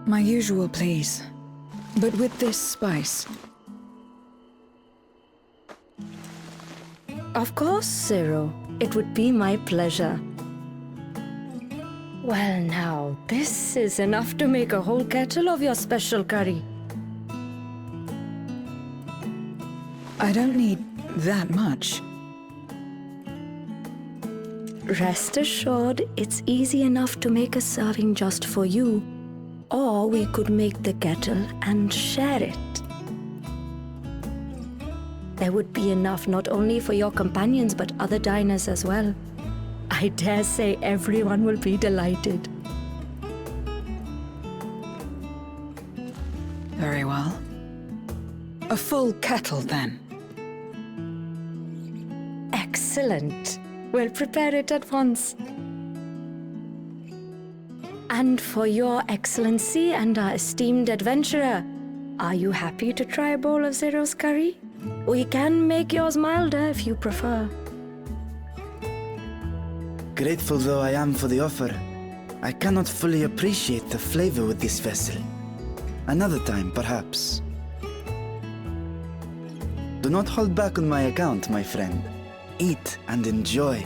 My usual, please. But with this spice. Of course, Zero. It would be my pleasure. Well now, this is enough to make a whole kettle of your special curry. I don't need that much. Rest assured, it's easy enough to make a serving just for you. Or we could make the kettle and share it. There would be enough not only for your companions but other diners as well. I dare say everyone will be delighted. Very well. A full kettle, then. Excellent. We'll prepare it at once. And for your excellency and our esteemed adventurer, are you happy to try a bowl of Zero's curry? We can make yours milder if you prefer. Grateful though I am for the offer, I cannot fully appreciate the flavor with this vessel. Another time, perhaps. Do not hold back on my account, my friend. Eat and enjoy.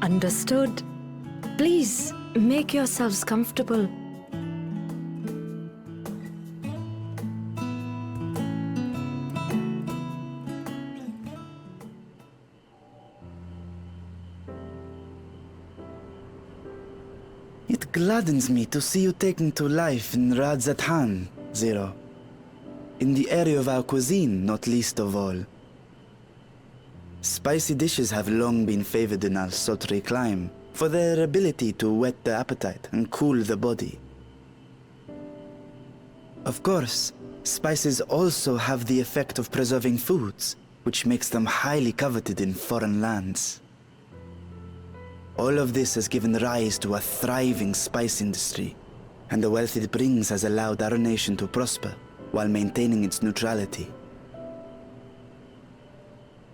Understood. Please, make yourselves comfortable. It gladdens me to see you taking to life in Radzatan, Zero. In the area of our cuisine, not least of all. Spicy dishes have long been favored in our sultry clime for their ability to whet the appetite and cool the body. Of course, spices also have the effect of preserving foods, which makes them highly coveted in foreign lands. All of this has given rise to a thriving spice industry, and the wealth it brings has allowed our nation to prosper while maintaining its neutrality.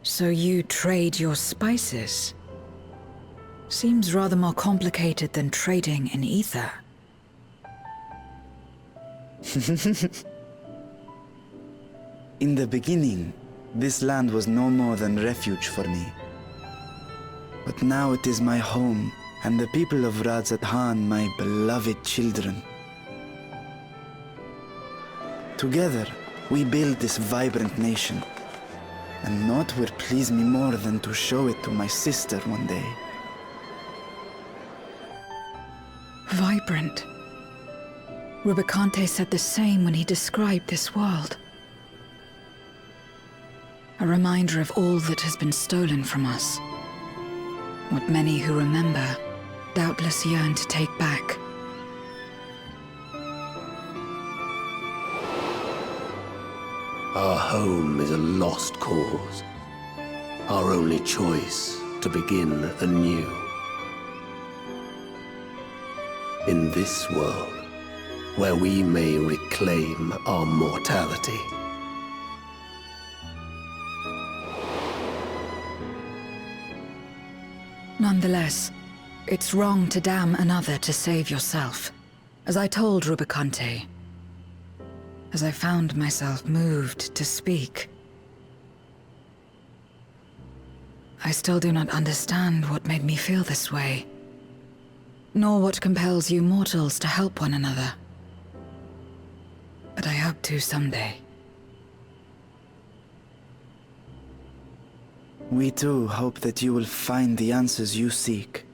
So you trade your spices? Seems rather more complicated than trading in ether. In the beginning, this land was no more than refuge for me. But now it is my home, and the people of Radzatan my beloved children. Together, we build this vibrant nation. And naught would please me more than to show it to my sister one day. Vibrant. Rubicante said the same when he described this world. A reminder of all that has been stolen from us. What many who remember doubtless yearn to take back. Our home is a lost cause. Our only choice to begin anew. In this world, where we may reclaim our mortality. Nonetheless, it's wrong to damn another to save yourself. As I told Rubicante, as I found myself moved to speak. I still do not understand what made me feel this way, nor what compels you mortals to help one another. But I hope to someday. We too hope that you will find the answers you seek.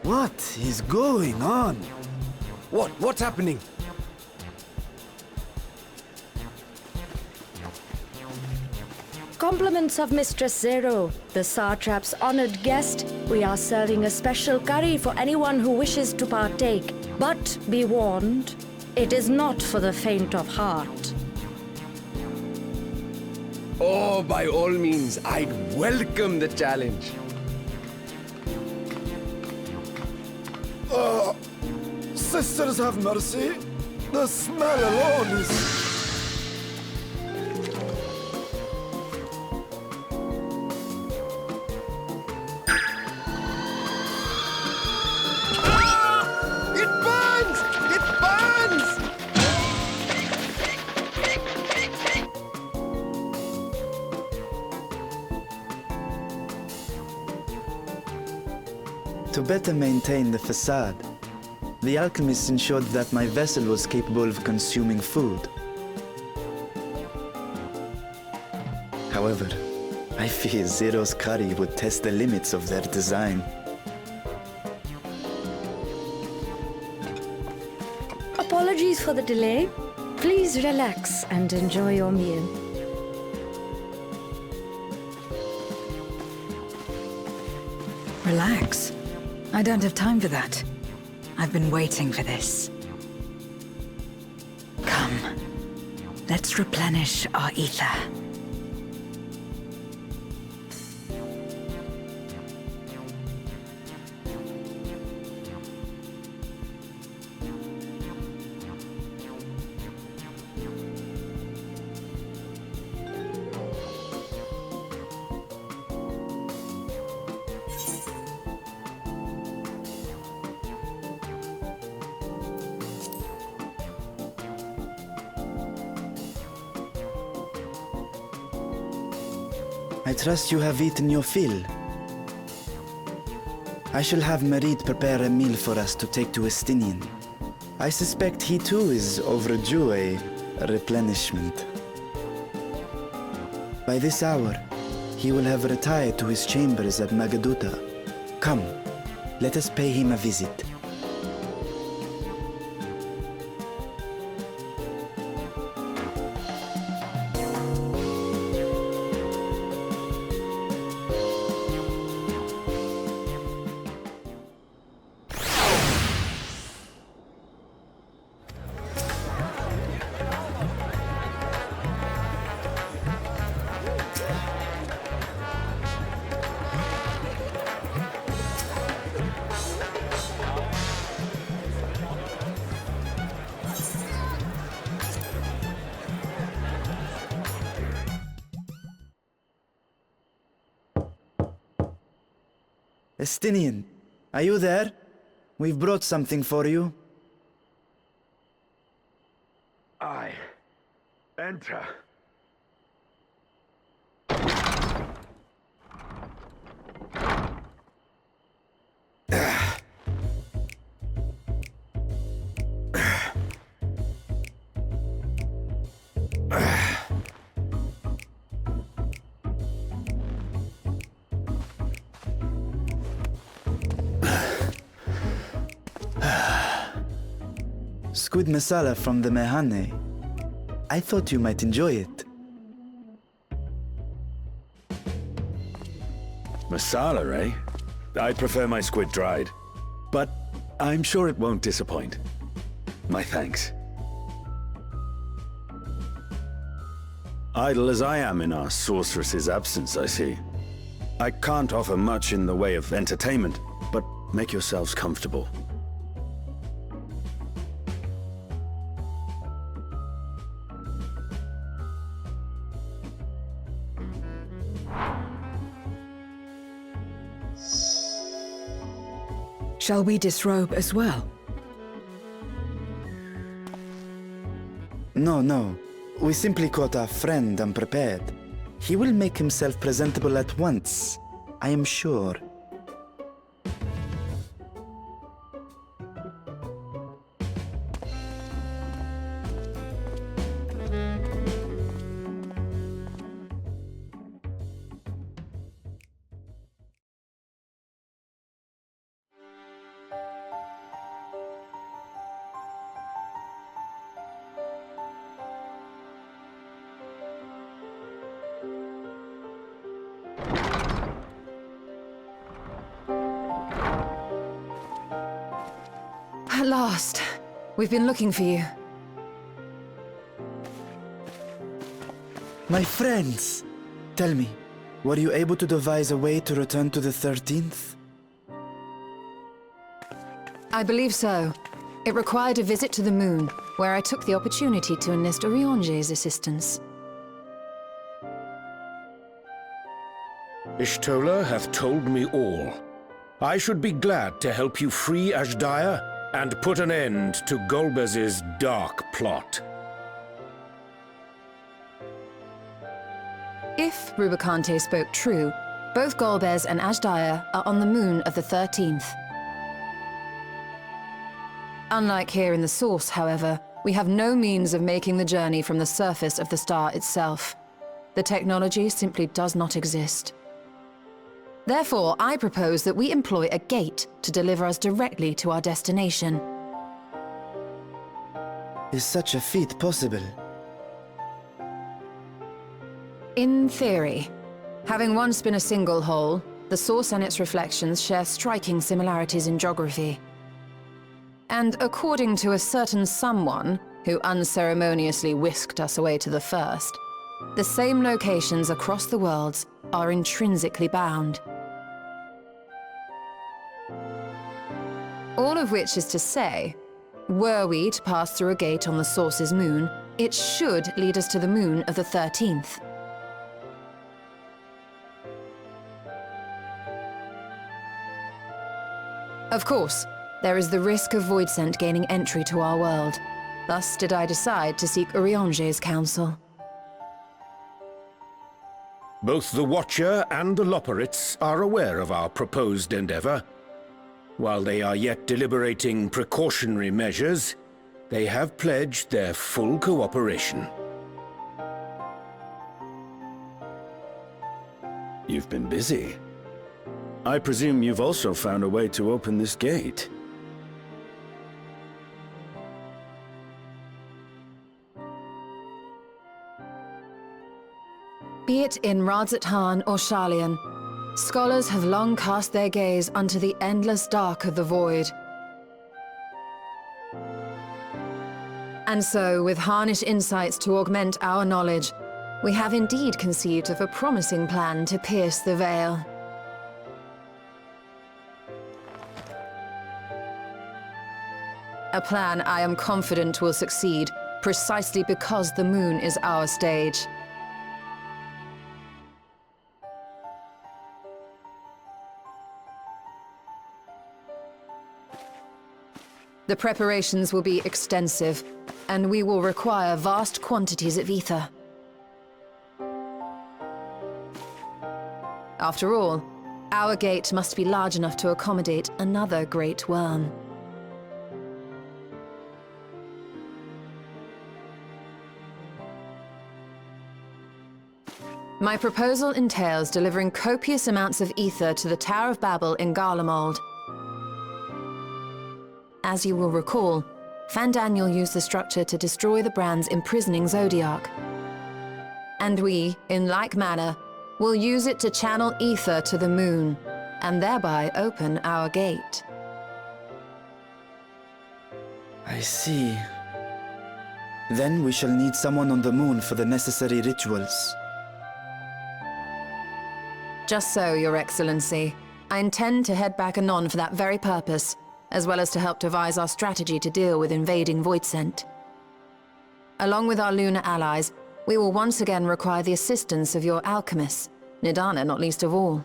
What is going on? What's happening? Compliments of Mistress Zero, the Satrap's honored guest. We are serving a special curry for anyone who wishes to partake. But be warned, it is not for the faint of heart. Oh, by all means, I'd welcome the challenge. Sisters have mercy. The smell alone is... It burns! It burns! To better maintain the facade, the alchemists ensured that my vessel was capable of consuming food. However, I fear Zero's curry would test the limits of their design. Apologies for the delay. Please relax and enjoy your meal. Relax. I don't have time for that. I've been waiting for this. Come. Let's replenish our ether. I trust you have eaten your fill. I shall have Merid prepare a meal for us to take to Estinian. I suspect he too is overdue a replenishment. By this hour, he will have retired to his chambers at Magaduta. Come, let us pay him a visit. Estinian, are you there? We've brought something for you. I enter. Squid masala from the Mehane. I thought you might enjoy it. Masala, eh? I prefer my squid dried. But I'm sure it won't disappoint. My thanks. Idle as I am in our sorceress's absence, I see. I can't offer much in the way of entertainment, but make yourselves comfortable. Shall we disrobe as well? No. We simply caught our friend unprepared. He will make himself presentable at once, I am sure. At last. We've been looking for you. My friends, Tell me, were you able to devise a way to return to the 13th? I believe so. It required a visit to the moon, where I took the opportunity to enlist Urianger's assistance. Ishtola hath told me all. I should be glad to help you free Azhdaya and put an end to Golbez's dark plot. If Rubicante spoke true, both Golbez and Azhdaya are on the moon of the 13th. Unlike here in the Source, however, we have no means of making the journey from the surface of the star itself. The technology simply does not exist. Therefore, I propose that we employ a gate to deliver us directly to our destination. Is such a feat possible? In theory. Having once been a single hole, the Source and its reflections share striking similarities in geography. And according to a certain someone who unceremoniously whisked us away to the first, the same locations across the worlds are intrinsically bound. All of which is to say, were we to pass through a gate on the Source's moon, it should lead us to the moon of the 13th. Of course, there is the risk of Voidsent gaining entry to our world. Thus did I decide to seek Urianger's counsel. Both the Watcher and the Loporrits are aware of our proposed endeavor. While they are yet deliberating precautionary measures, they have pledged their full cooperation. You've been busy. I presume you've also found a way to open this gate. Be it in Radzat-Han or Sharlayan, scholars have long cast their gaze unto the endless dark of the void. And so, with harnish insights to augment our knowledge, we have indeed conceived of a promising plan to pierce the veil. A plan I am confident will succeed, precisely because the moon is our stage. The preparations will be extensive, and we will require vast quantities of ether. After all, our gate must be large enough to accommodate another great worm. My proposal entails delivering copious amounts of ether to the Tower of Babel in Garlemald. As you will recall, Fandaniel used the structure to destroy the Brand's imprisoning Zodiac. And we, in like manner, will use it to channel ether to the moon, and thereby open our gate. I see. Then we shall need someone on the moon for the necessary rituals. Just so, Your Excellency. I intend to head back anon for that very purpose, as well as to help devise our strategy to deal with invading Voidsent. Along with our lunar allies, we will once again require the assistance of your alchemists, Nidana not least of all.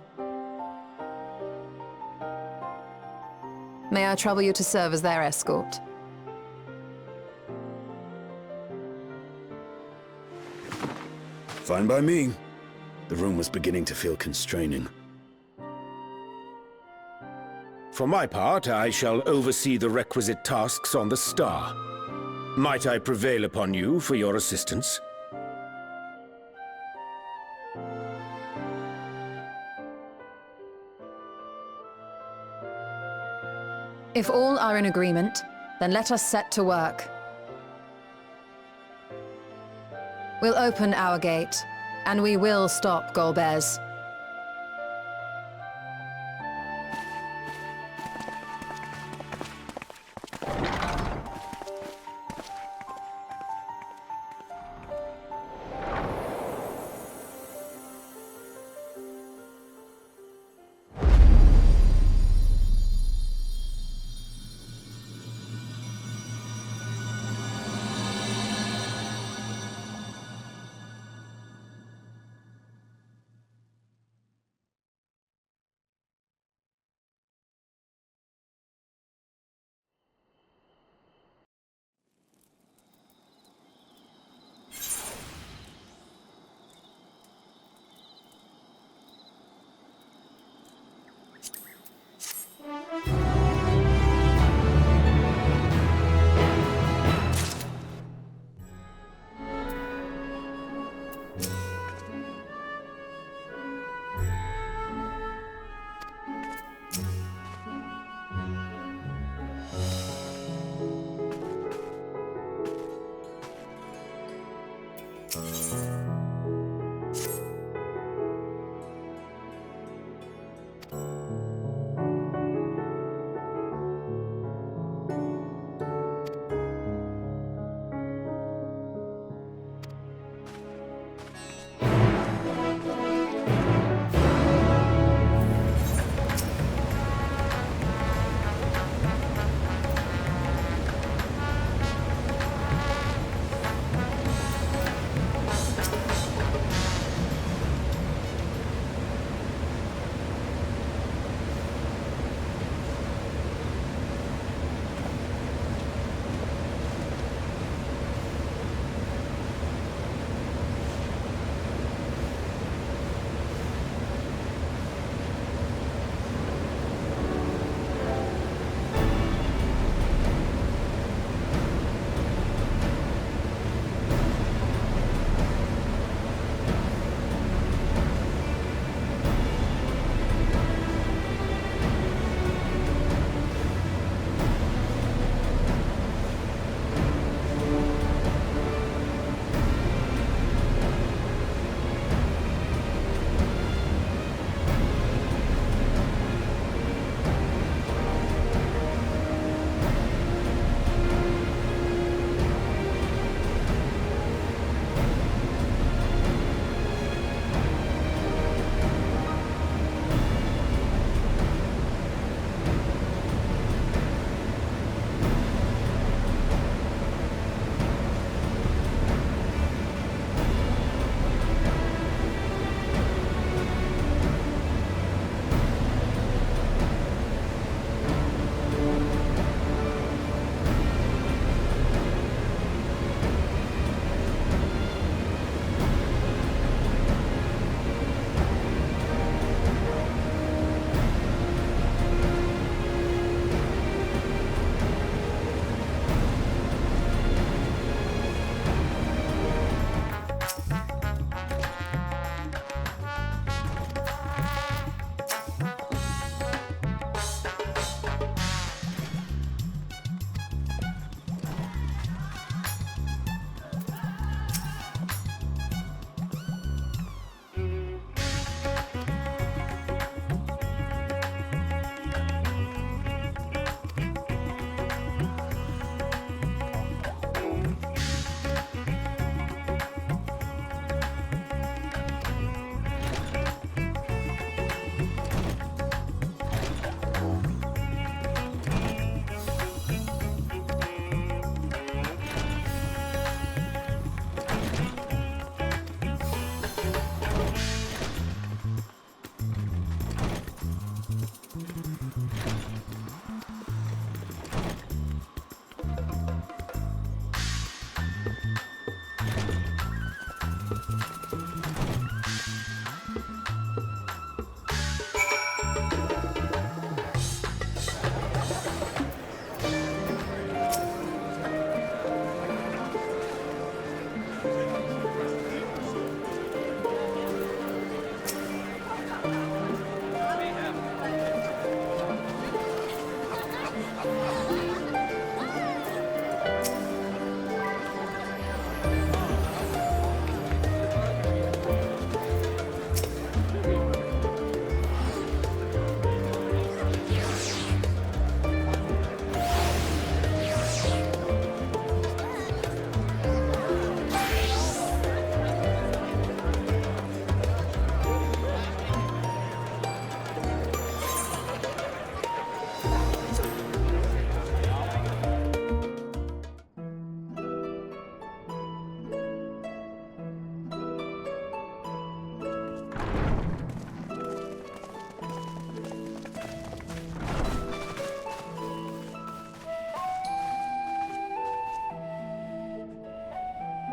May I trouble you to serve as their escort? Fine by me. The room was beginning to feel constraining. For my part, I shall oversee the requisite tasks on the star. Might I prevail upon you for your assistance? If all are in agreement, then let us set to work. We'll open our gate, and we will stop Golbez.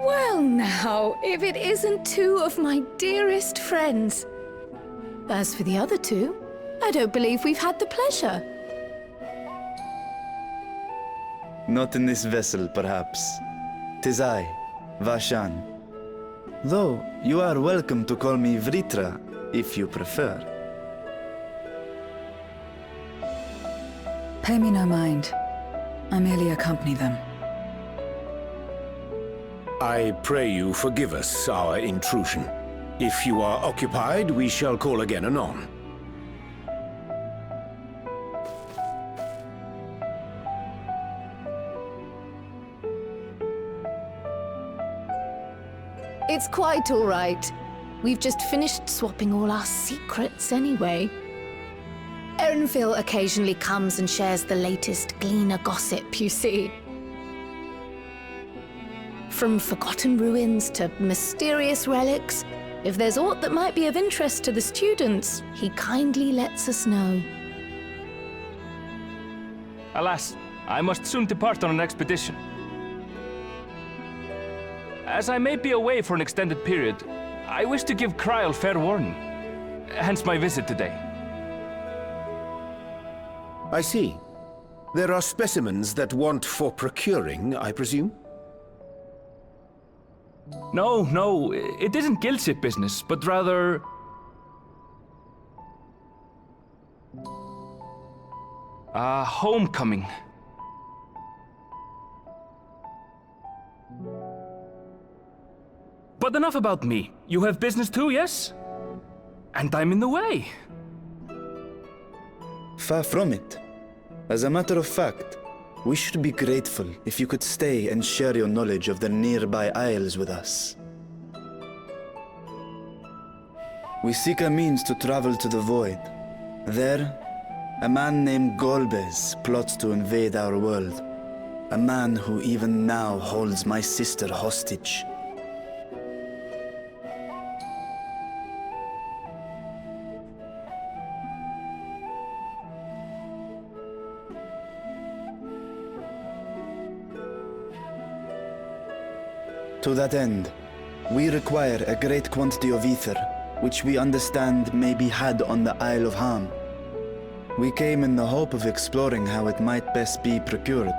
Well now, if it isn't two of my dearest friends. As for the other two, I don't believe we've had the pleasure. Not in this vessel, perhaps. 'Tis I, Vashan. Though, you are welcome to call me Vritra, if you prefer. Pay me no mind. I merely accompany them. I pray you forgive us our intrusion. If you are occupied, we shall call again anon. It's quite all right. We've just finished swapping all our secrets anyway. Erenville occasionally comes and shares the latest Gleaner gossip, you see. From forgotten ruins to mysterious relics, if there's aught that might be of interest to the students, he kindly lets us know. Alas, I must soon depart on an expedition. As I may be away for an extended period, I wish to give Kryl fair warning. Hence my visit today. I see. There are specimens that want for procuring, I presume? No, it isn't guildship business, but rather... homecoming. But enough about me. You have business too, yes? And I'm in the way. Far from it. As a matter of fact, we should be grateful if you could stay and share your knowledge of the nearby isles with us. We seek a means to travel to the Void. There, a man named Golbez plots to invade our world. A man who even now holds my sister hostage. To that end, we require a great quantity of ether, which we understand may be had on the Isle of Ham. We came in the hope of exploring how it might best be procured.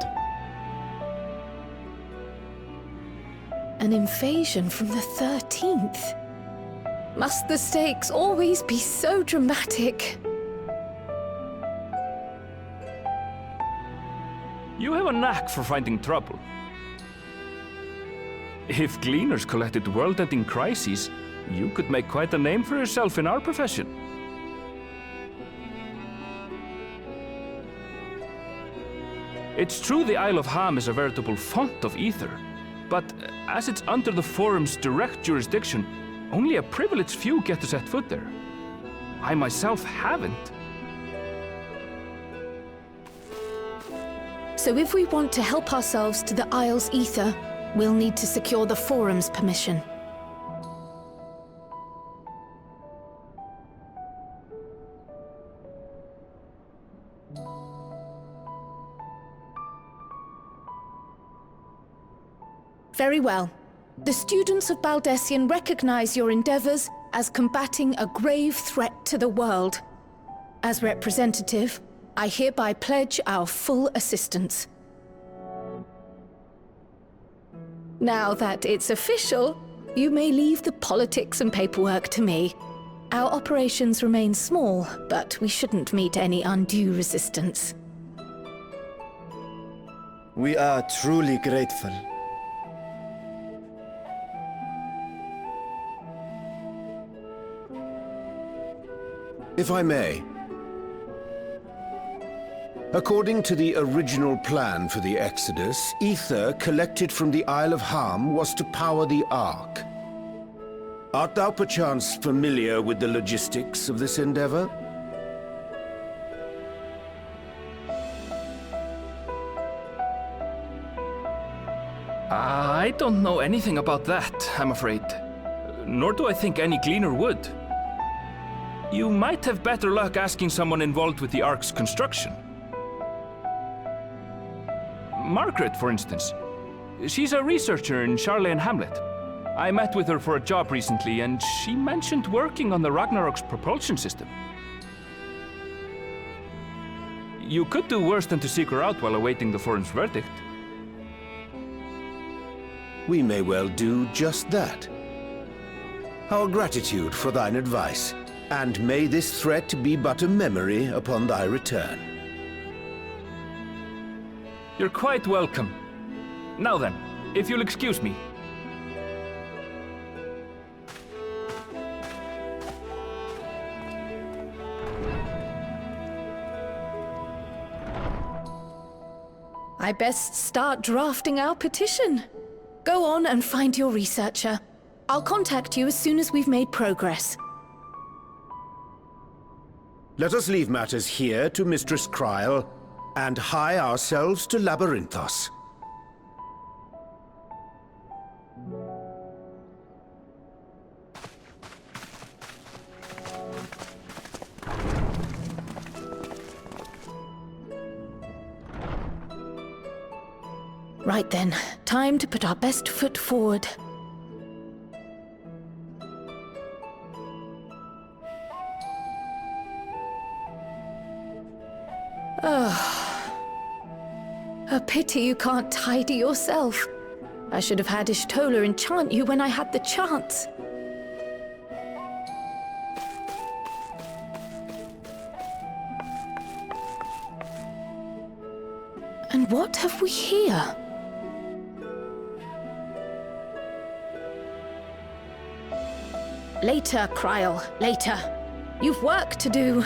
An invasion from the 13th? Must the stakes always be so dramatic? You have a knack for finding trouble. If Gleaners collected world-ending crises, you could make quite a name for yourself in our profession. It's true the Isle of Ham is a veritable font of ether, but as it's under the Forum's direct jurisdiction, only a privileged few get to set foot there. I myself haven't. So if we want to help ourselves to the Isle's ether, we'll need to secure the Forum's permission. Very well. The students of Baldessian recognize your endeavors as combating a grave threat to the world. As representative, I hereby pledge our full assistance. Now that it's official, you may leave the politics and paperwork to me. Our operations remain small, but we shouldn't meet any undue resistance. We are truly grateful. If I may. According to the original plan for the Exodus, ether collected from the Isle of Harm was to power the Ark. Art thou perchance familiar with the logistics of this endeavor? I don't know anything about that, I'm afraid. Nor do I think any gleaner would. You might have better luck asking someone involved with the Ark's construction. Margaret, for instance. She's a researcher in Charlene Hamlet. I met with her for a job recently, and she mentioned working on the Ragnarok's propulsion system. You could do worse than to seek her out while awaiting the forum's verdict. We may well do just that. Our gratitude for thine advice, and may this threat be but a memory upon thy return. You're quite welcome. Now then, if you'll excuse me. I best start drafting our petition. Go on and find your researcher. I'll contact you as soon as we've made progress. Let us leave matters here to Mistress Kryl, and hie ourselves to Labyrinthos. Right then, time to put our best foot forward. A pity you can't tidy yourself. I should have had Ishtola enchant you when I had the chance. And what have we here? Later, Kryl, later. You've work to do.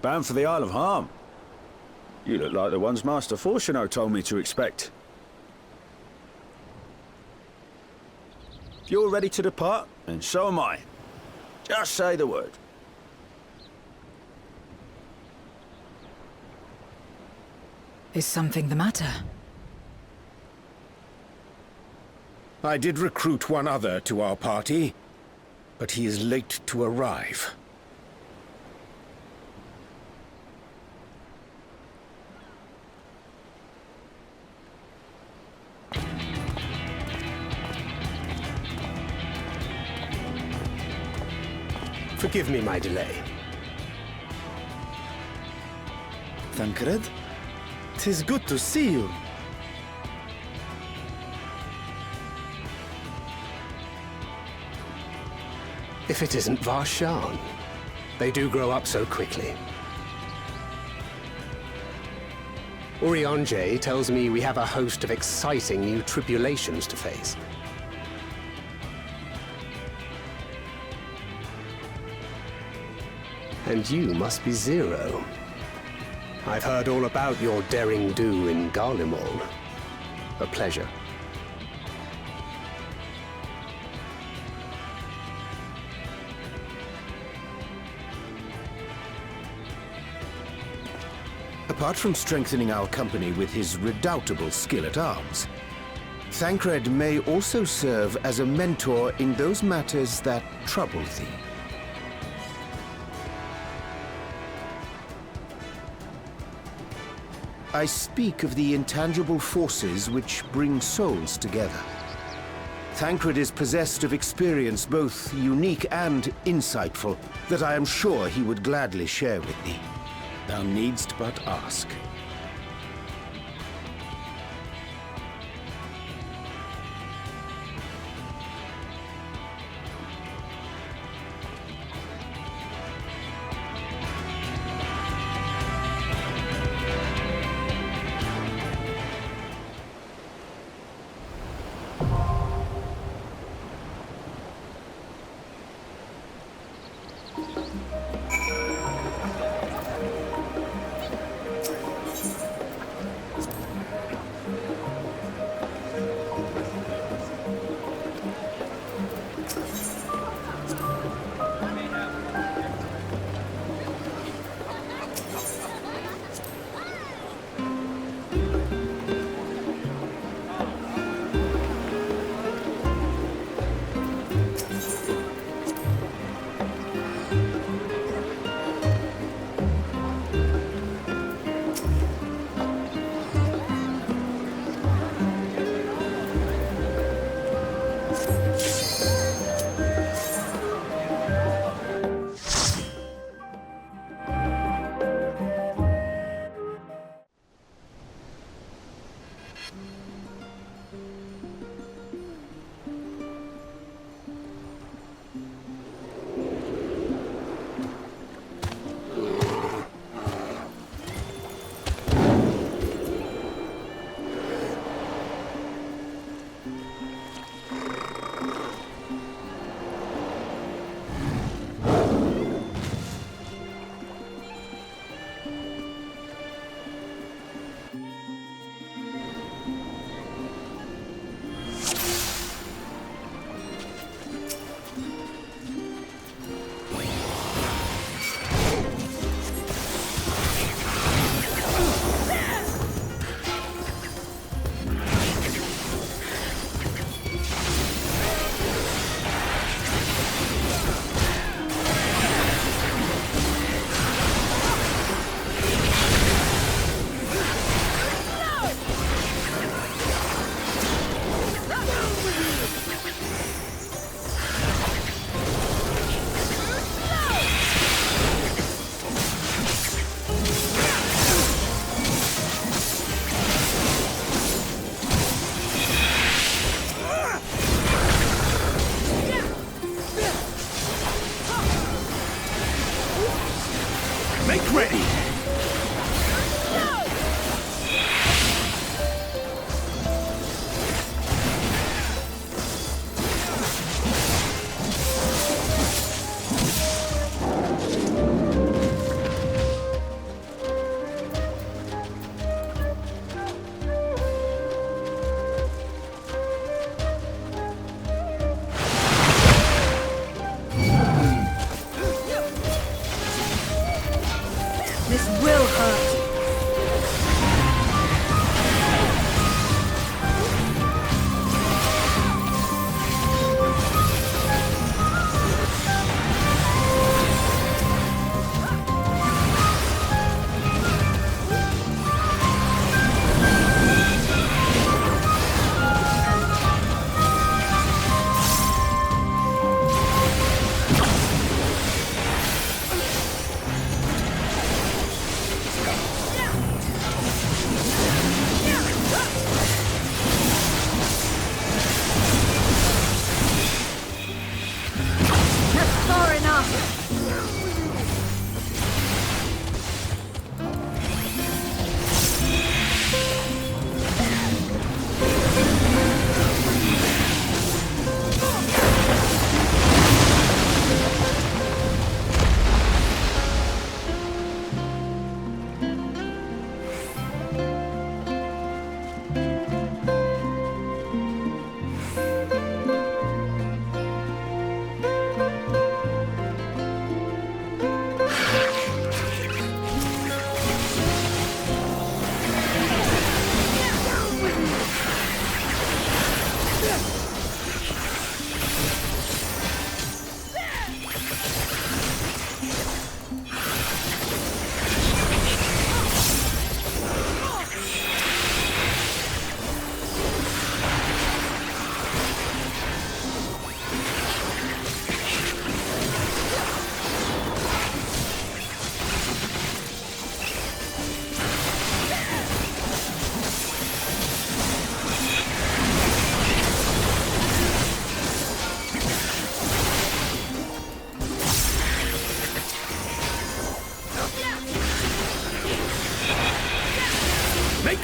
Bound for the Isle of Harm. You look like the ones Master Fortuno told me to expect. If you're ready to depart, then so am I. Just say the word. Is something the matter? I did recruit one other to our party, but he is late to arrive. Forgive me my delay. Thancred? 'Tis good to see you. If it isn't Varshan. They do grow up so quickly. Urianger tells me we have a host of exciting new tribulations to face. And you must be Zero. I've heard all about your daring do in Garlemald. A pleasure. Apart from strengthening our company with his redoubtable skill at arms, Thancred may also serve as a mentor in those matters that trouble thee. I speak of the intangible forces which bring souls together. Thancred is possessed of experience both unique and insightful that I am sure he would gladly share with thee. Thou needst but ask.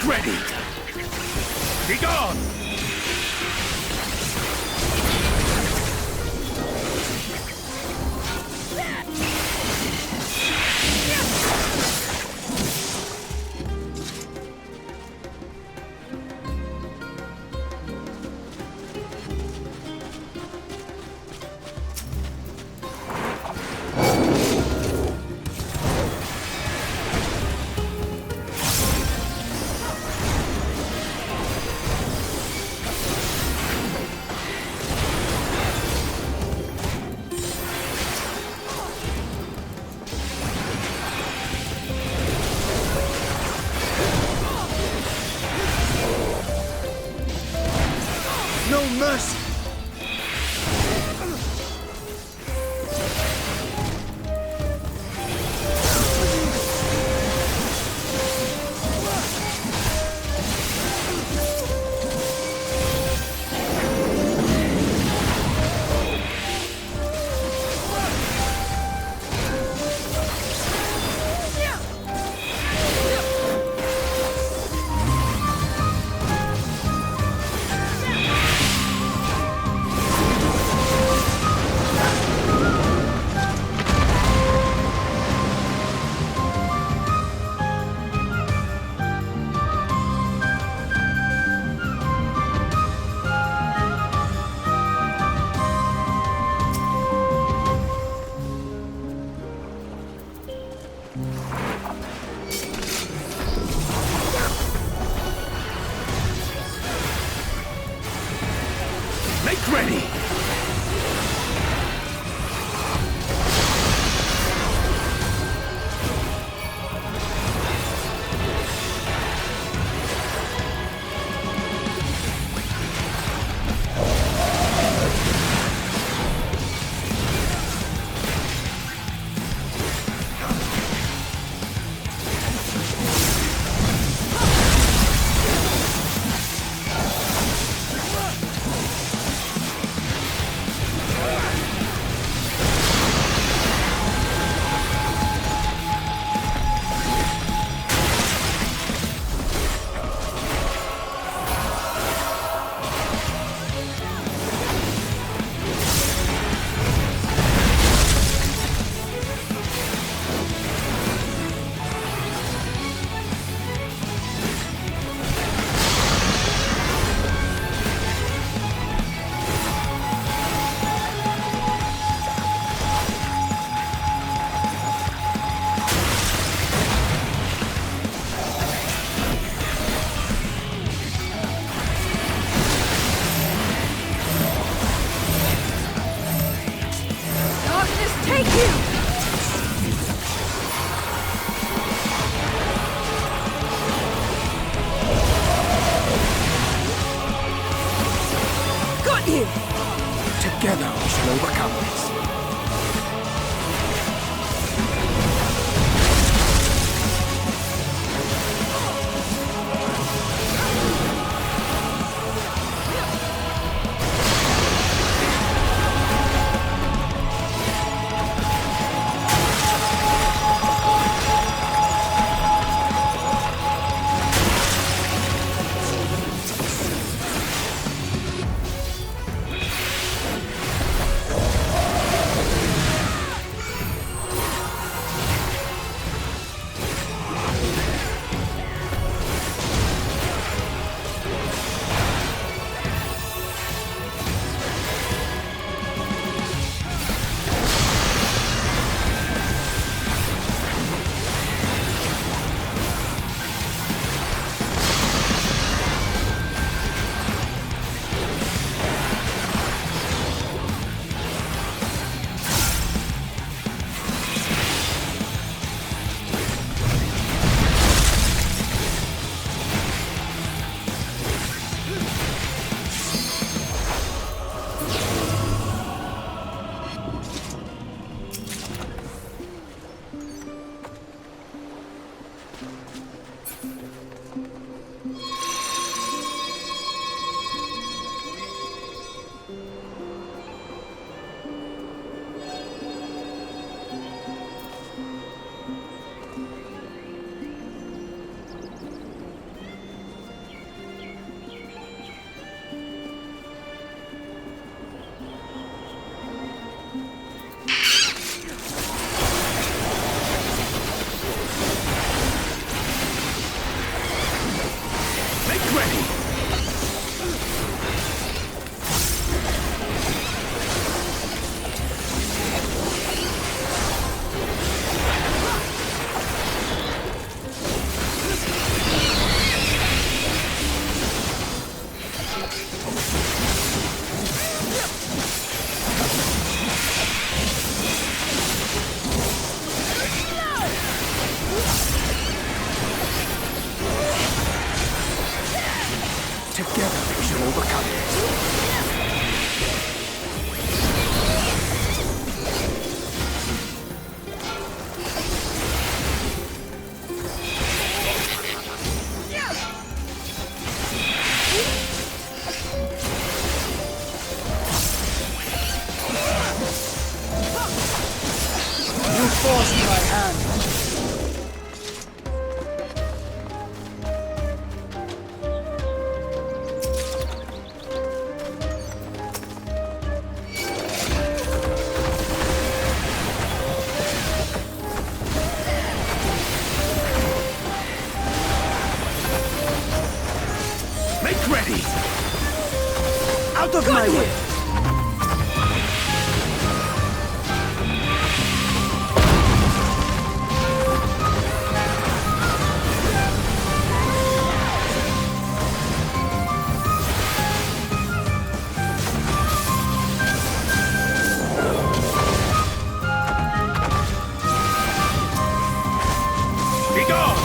Make ready! Be gone! No mercy! Make ready! Take you! Got you! Together we shall overcome this. uppercut. You forced my hand. Make ready! Out of my way! Be gone!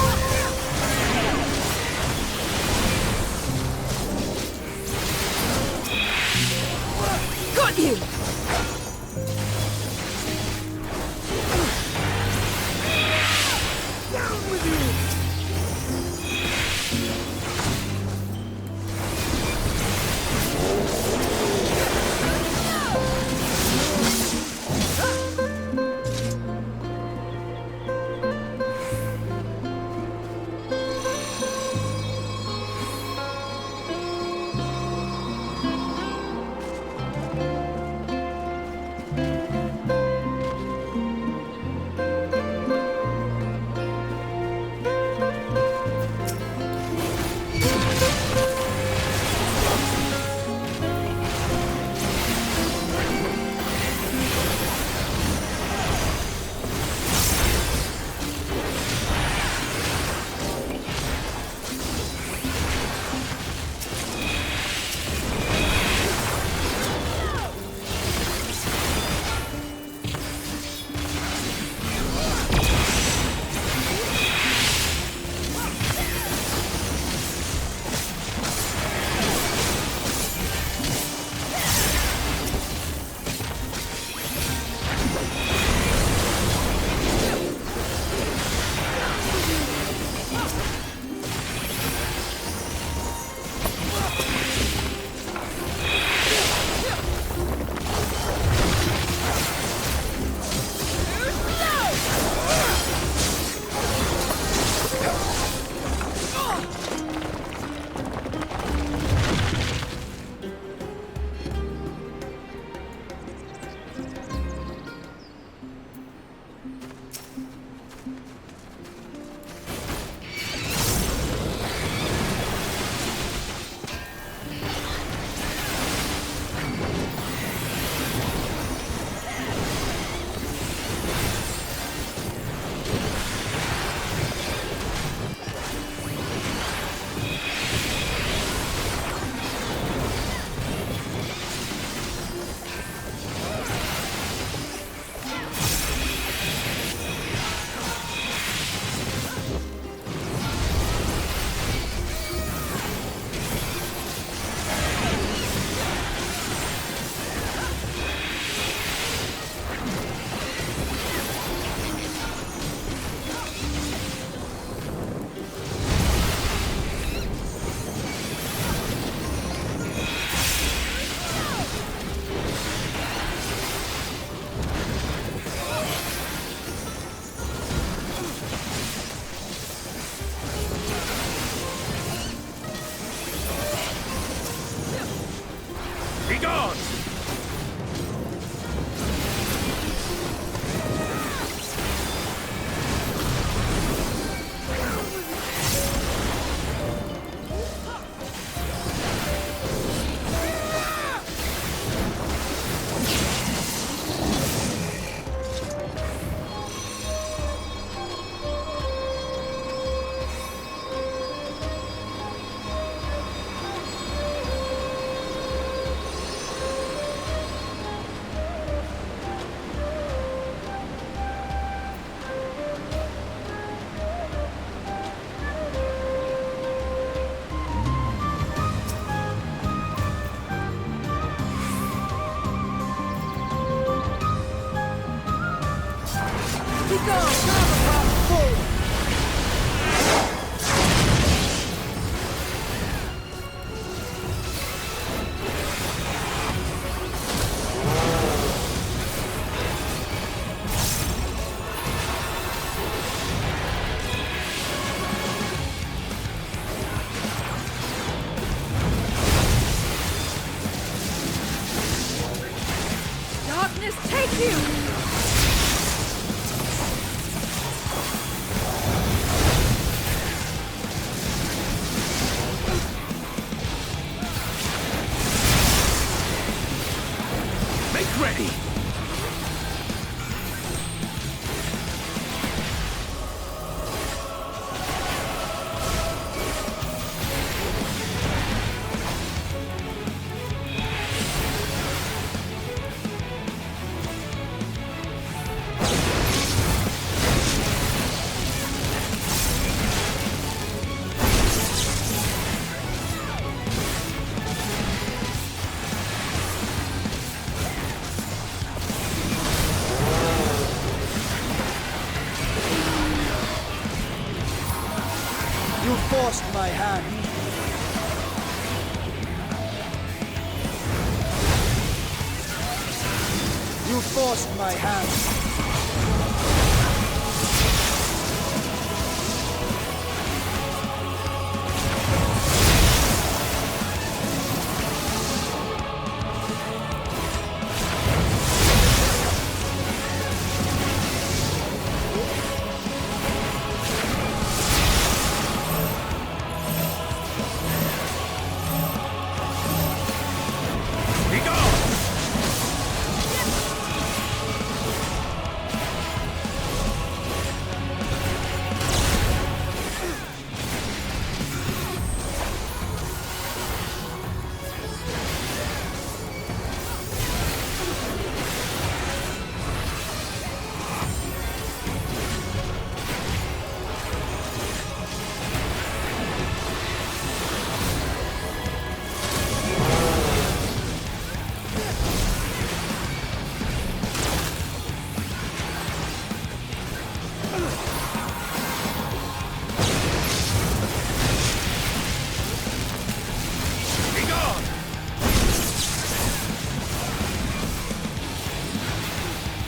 Make ready! You forced my hand. You forced my hand.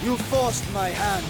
You forced my hand.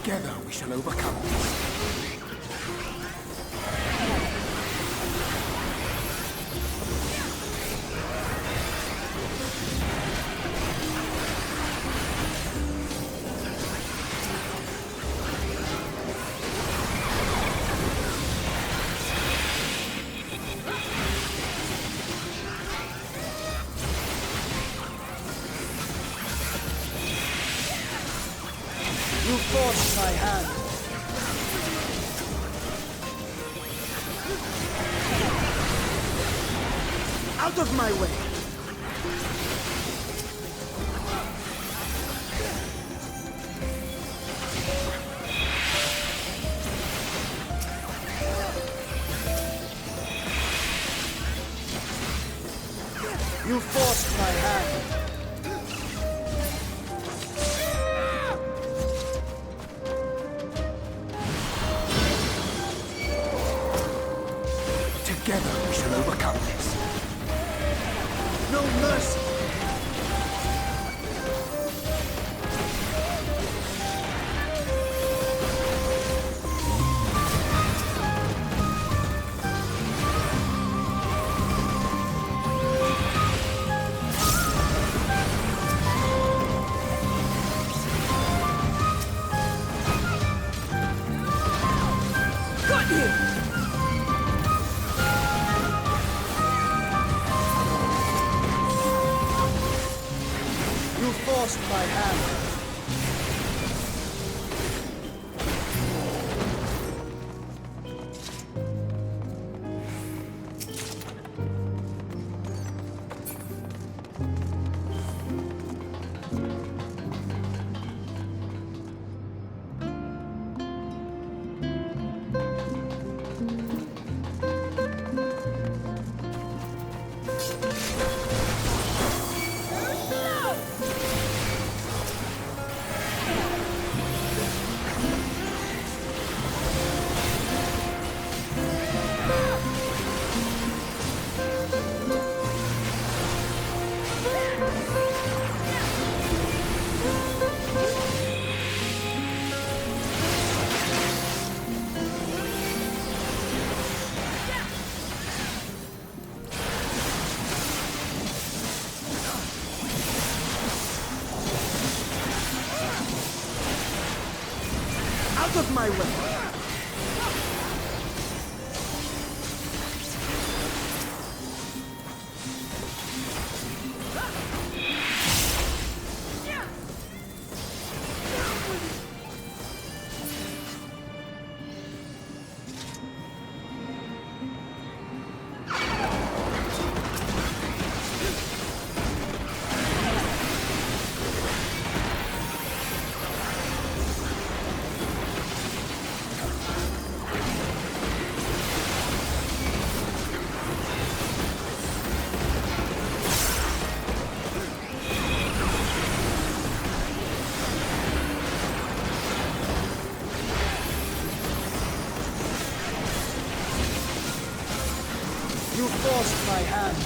Together we shall overcome this. You forced my hand. Out of my way. You forced my hand. Together we shall overcome this. No mercy. Got you! You forced my hand. my way. You forced my hand.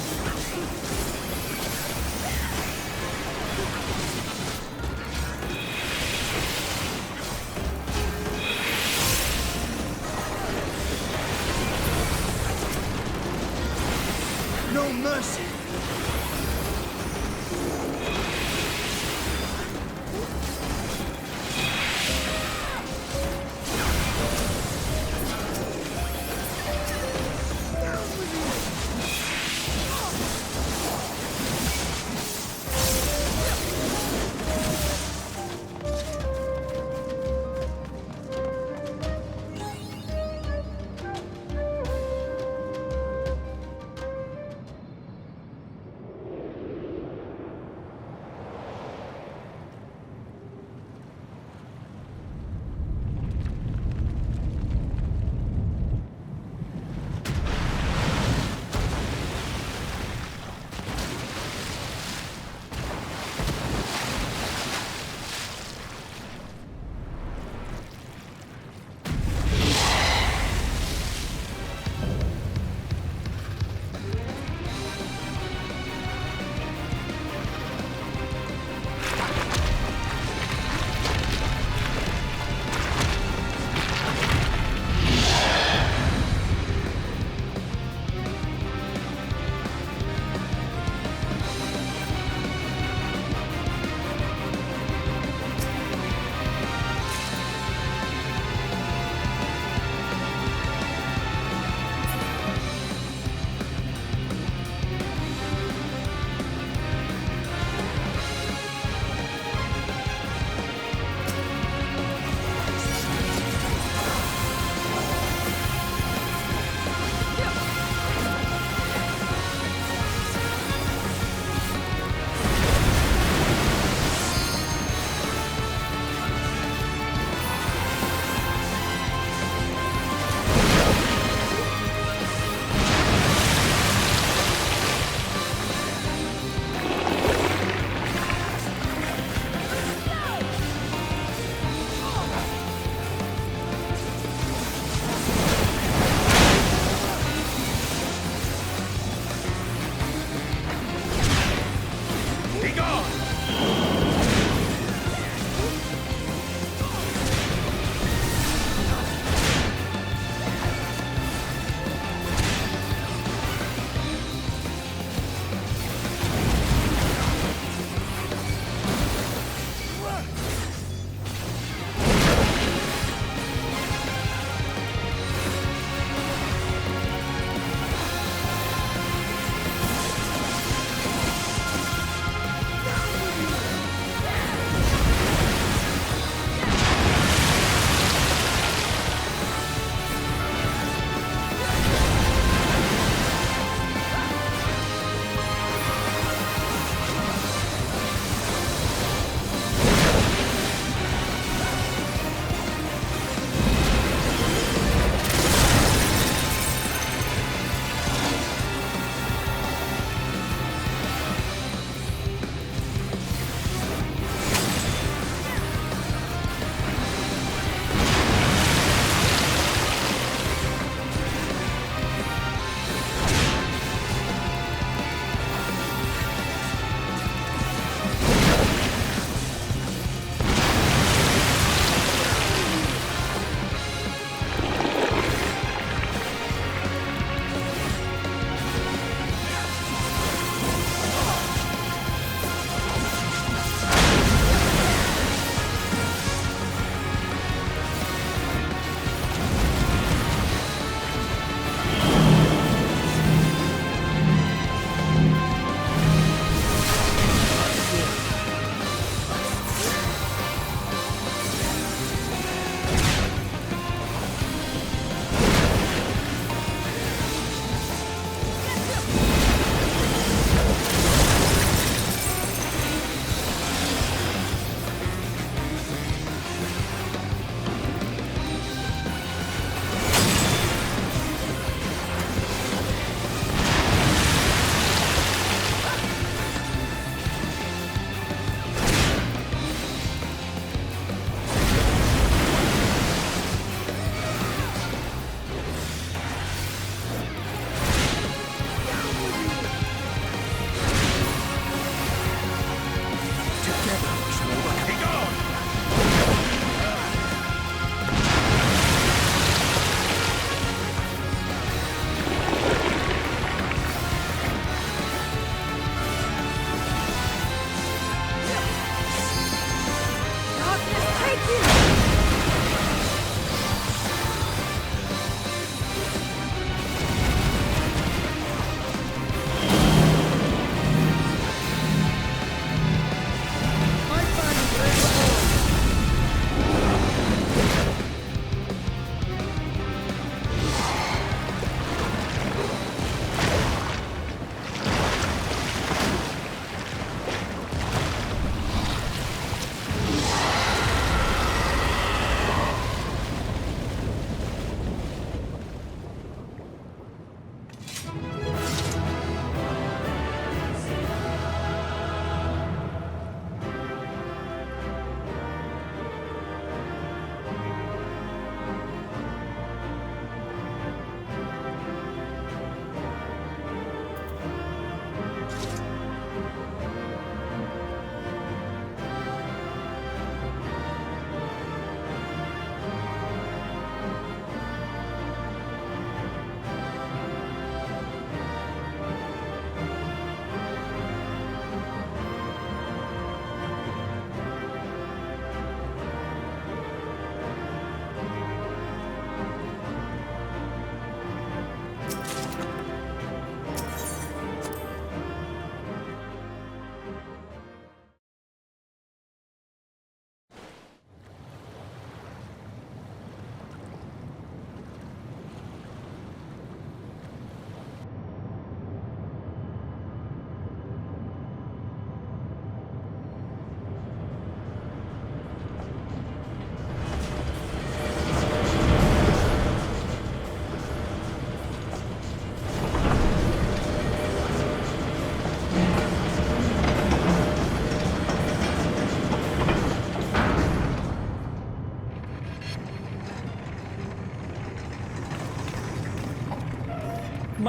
No mercy.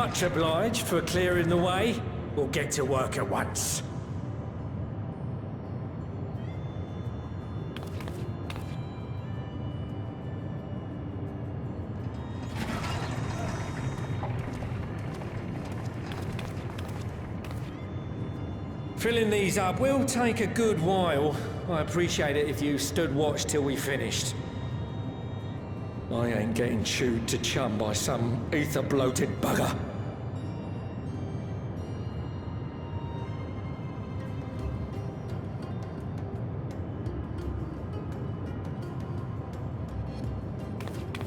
Much obliged for clearing the way. We'll get to work at once. Filling these up will take a good while. I appreciate it if you stood watch till we finished. I ain't getting chewed to chum by some ether-bloated bugger.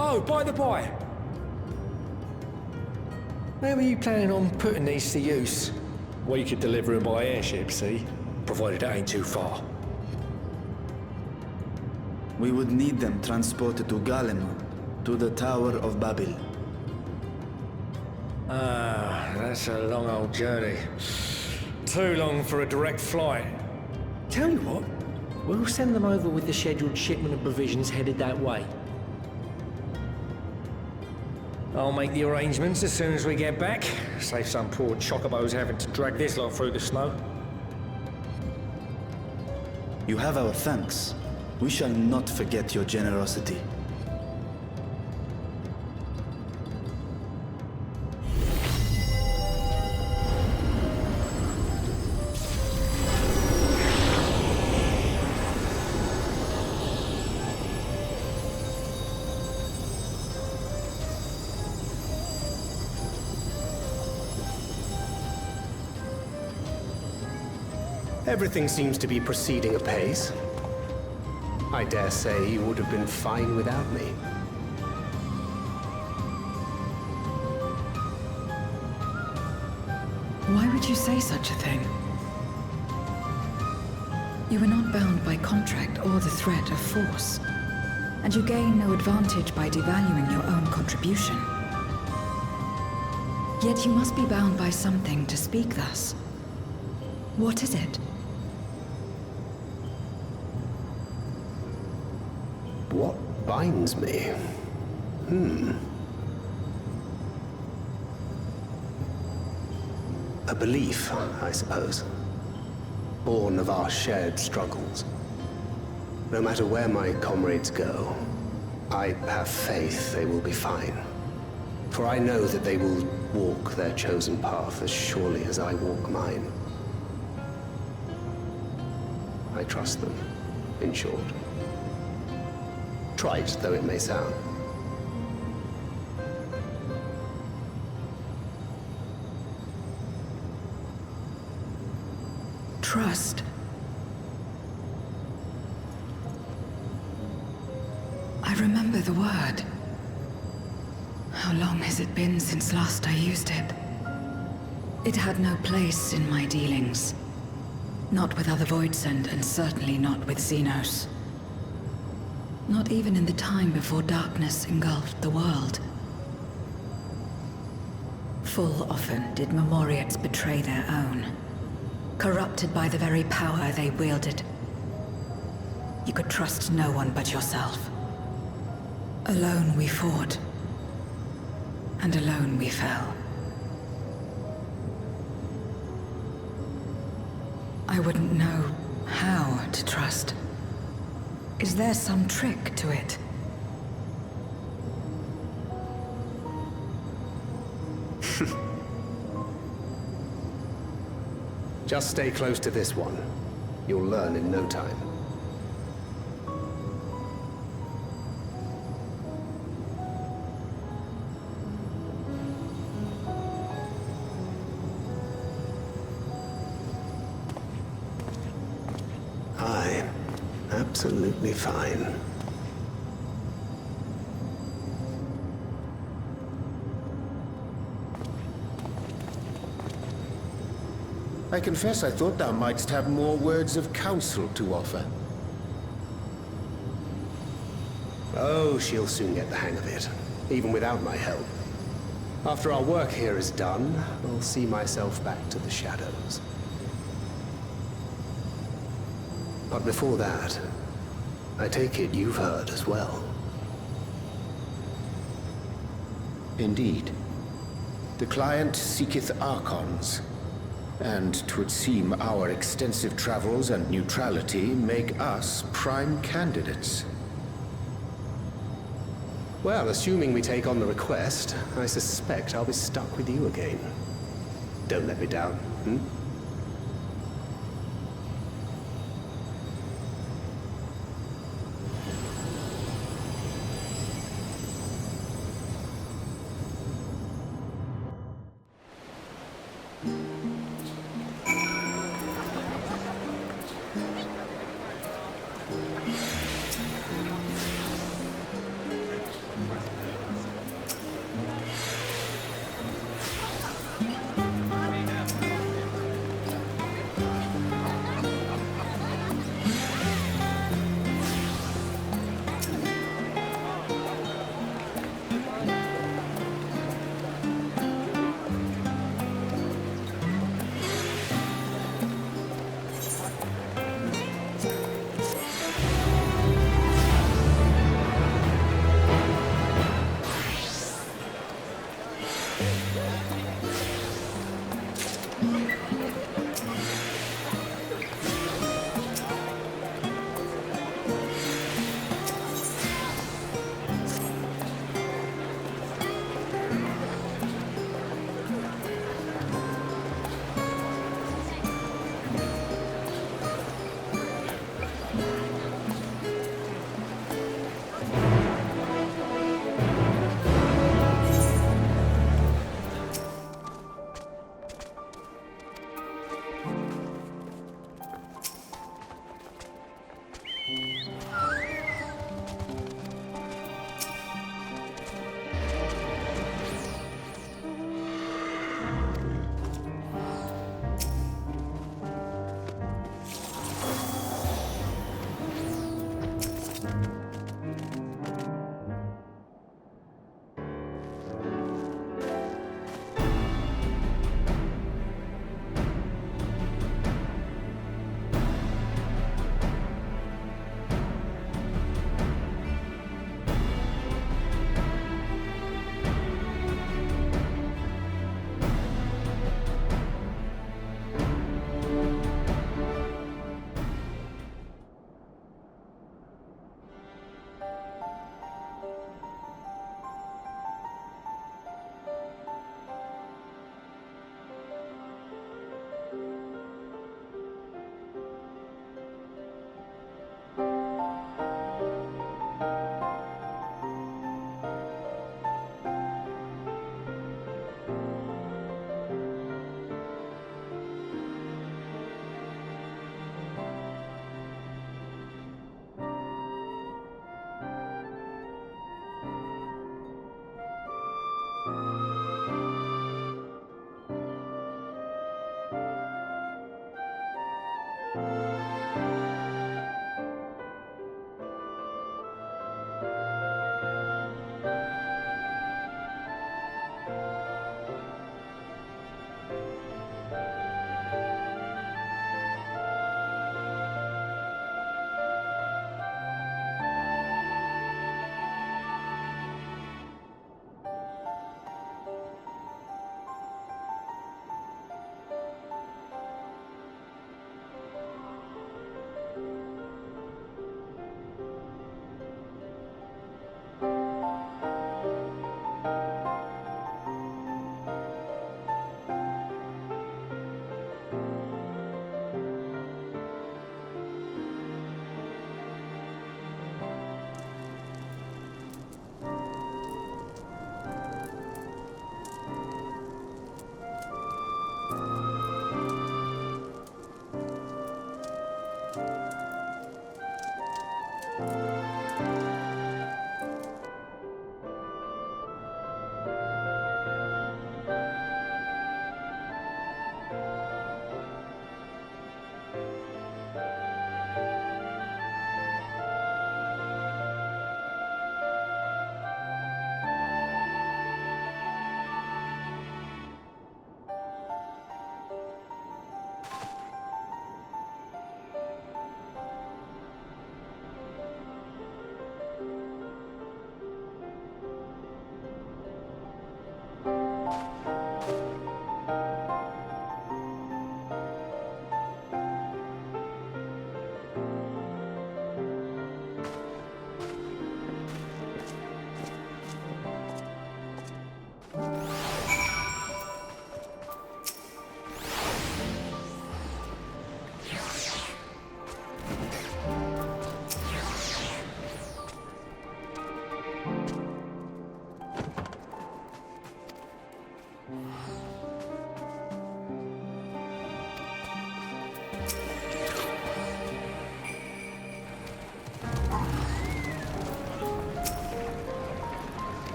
Oh, by the by. Where were you planning on putting these to use? We could deliver them by airship, see? Provided it ain't too far. We would need them transported to Gallimon, to the Tower of Babel. Ah, that's a long old journey. Too long for a direct flight. Tell you what, we'll send them over with the scheduled shipment of provisions headed that way. I'll make the arrangements as soon as we get back. Save some poor chocobos having to drag this lot through the snow. You have our thanks. We shall not forget your generosity. Everything seems to be proceeding apace. I dare say you would have been fine without me. Why would you say such a thing? You are not bound by contract or the threat of force, and you gain no advantage by devaluing your own contribution. Yet you must be bound by something to speak thus. What is it? What binds me? A belief, I suppose. Born of our shared struggles. No matter where my comrades go, I have faith they will be fine. For I know that they will walk their chosen path as surely as I walk mine. I trust them, in short. Trite though it may sound. Trust. I remember the word. How long has it been since last I used it? It had no place in my dealings. Not with other Voidsend, and certainly not with Xenos. Not even in the time before darkness engulfed the world. Full often did Memoriates betray their own, corrupted by the very power they wielded. You could trust no one but yourself. Alone we fought, and alone we fell. I wouldn't know how to trust. Is there some trick to it? Just stay close to this one. You'll learn in no time. Aye, absolutely fine. I confess I thought thou mightst have more words of counsel to offer. Oh, she'll soon get the hang of it, even without my help. After our work here is done, I'll see myself back to the shadows. But before that, I take it you've heard as well. Indeed. The client seeketh Archons, and 'twould seem our extensive travels and neutrality make us prime candidates. Well, assuming we take on the request, I suspect I'll be stuck with you again. Don't let me down, hmm?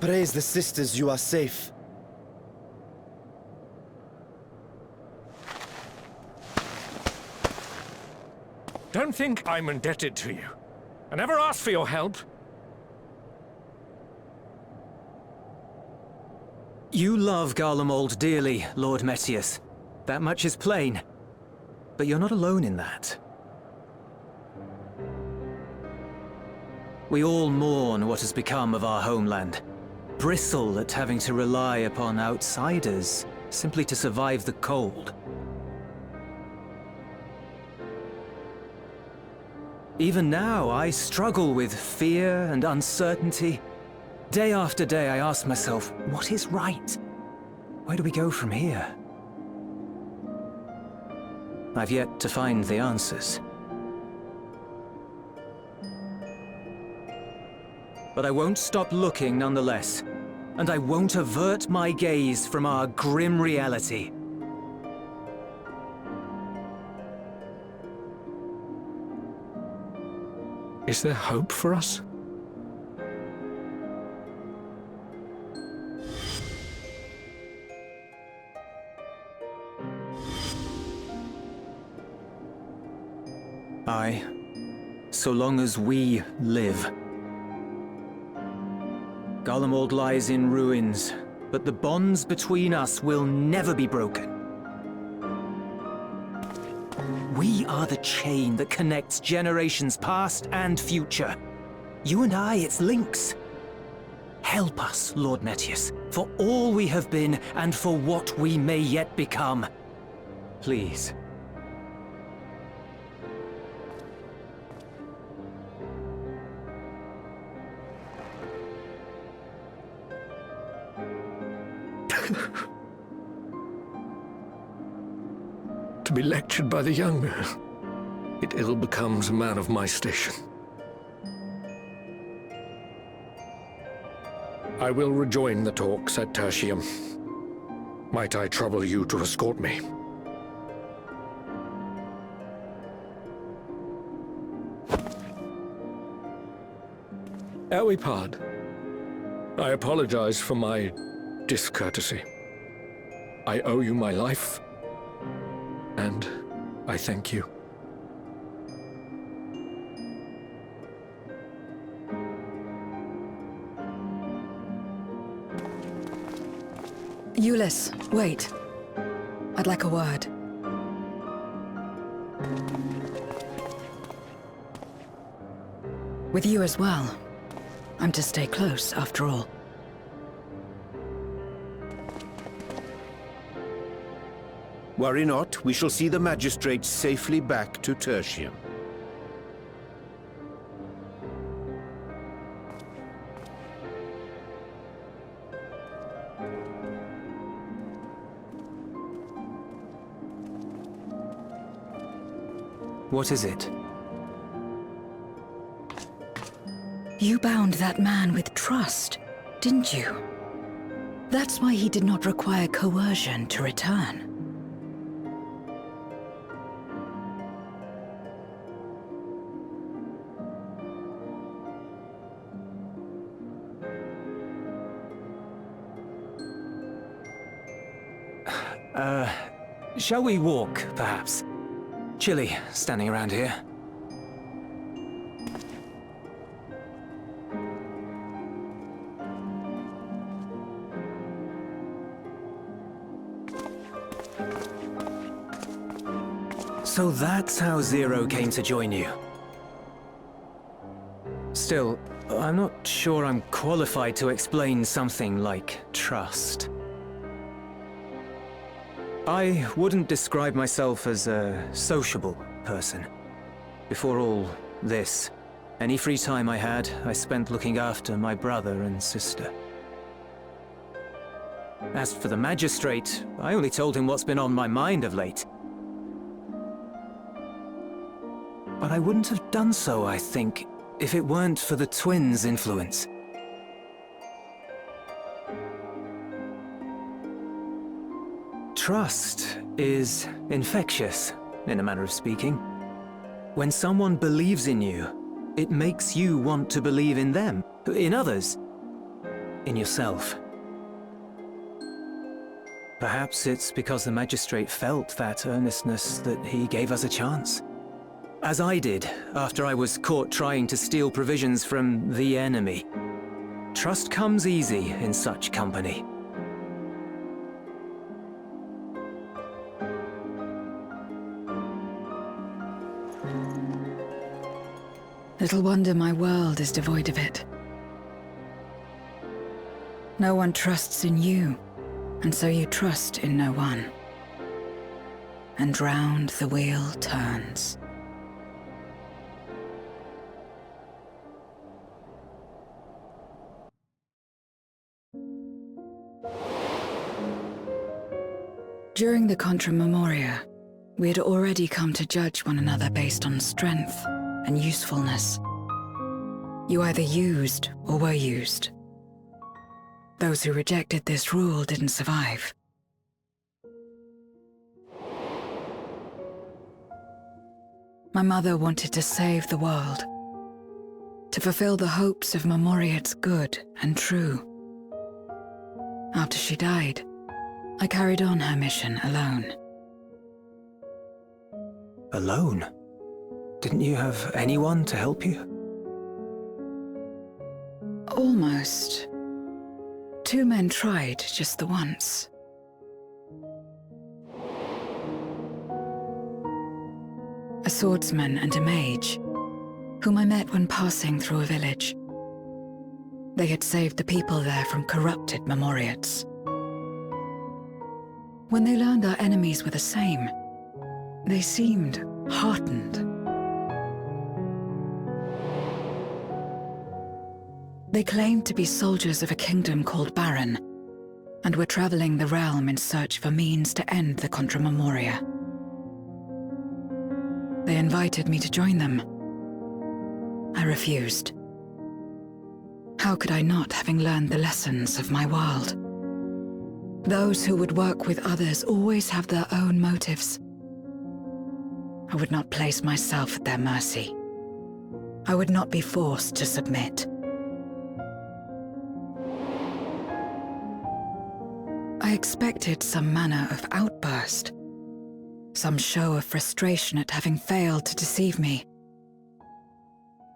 Praise the sisters, you are safe. Don't think I'm indebted to you. I never asked for your help. You love Garlemald dearly, Lord Metius. That much is plain. But you're not alone in that. We all mourn what has become of our homeland. Bristle at having to rely upon outsiders simply to survive the cold. Even now, I struggle with fear and uncertainty. Day after day, I ask myself, what is right? Where do we go from here? I've yet to find the answers. But I won't stop looking nonetheless, and I won't avert my gaze from our grim reality. Is there hope for us? Aye, so long as we live. Garlemald lies in ruins, but the bonds between us will never be broken. We are the chain that connects generations past and future. You and I, it's links. Help us, Lord Metius, for all we have been and for what we may yet become. Please. To be lectured by the young man, it ill becomes a man of my station. I will rejoin the talks at Tertium. Might I trouble you to escort me? Ere we part, I apologize for my discourtesy. I owe you my life, and I thank you. Ulyss, wait. I'd like a word. With you as well. I'm to stay close, after all. Worry not, we shall see the magistrates safely back to Tertium. What is it? You bound that man with trust, didn't you? That's why he did not require coercion to return. Shall we walk, perhaps? Chilly, standing around here. So that's how Zero came to join you. Still, I'm not sure I'm qualified to explain something like trust. I wouldn't describe myself as a sociable person. Before all this, any free time I had, I spent looking after my brother and sister. As for the Magistrate, I only told him what's been on my mind of late. But I wouldn't have done so, I think, if it weren't for the twins' influence. Trust is infectious, in a manner of speaking. When someone believes in you, it makes you want to believe in them, in others, in yourself. Perhaps it's because the Magistrate felt that earnestness that he gave us a chance. As I did, after I was caught trying to steal provisions from the enemy. Trust comes easy in such company. Little wonder my world is devoid of it. No one trusts in you, and so you trust in no one. And round the wheel turns. During the Contra Memoria, we had already come to judge one another based on strength and usefulness. You either used or were used. Those who rejected this rule didn't survive. My mother wanted to save the world, to fulfill the hopes of Memoria's good and true. After she died, I carried on her mission alone. Alone? Didn't you have anyone to help you? Almost. 2 men tried just the once. A swordsman and a mage, whom I met when passing through a village. They had saved the people there from corrupted Memoriates. When they learned our enemies were the same, they seemed heartened. They claimed to be soldiers of a kingdom called Baron, and were traveling the realm in search for means to end the Contra Memoria. They invited me to join them. I refused. How could I not, having learned the lessons of my world? Those who would work with others always have their own motives. I would not place myself at their mercy. I would not be forced to submit. I expected some manner of outburst, some show of frustration at having failed to deceive me.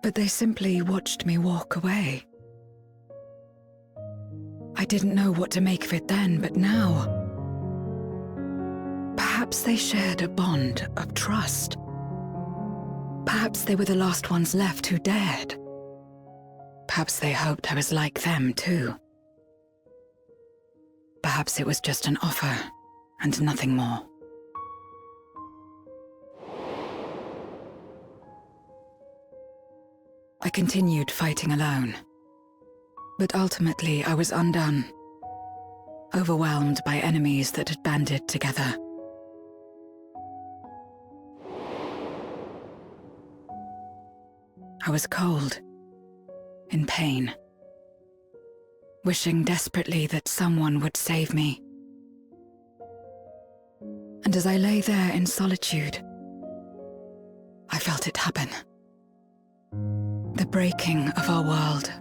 But they simply watched me walk away. I didn't know what to make of it then, but now, perhaps they shared a bond of trust. Perhaps they were the last ones left who dared. Perhaps they hoped I was like them too. Perhaps it was just an offer, and nothing more. I continued fighting alone. But ultimately, I was undone, overwhelmed by enemies that had banded together. I was cold, in pain, wishing desperately that someone would save me. And as I lay there in solitude, I felt it happen. The breaking of our world.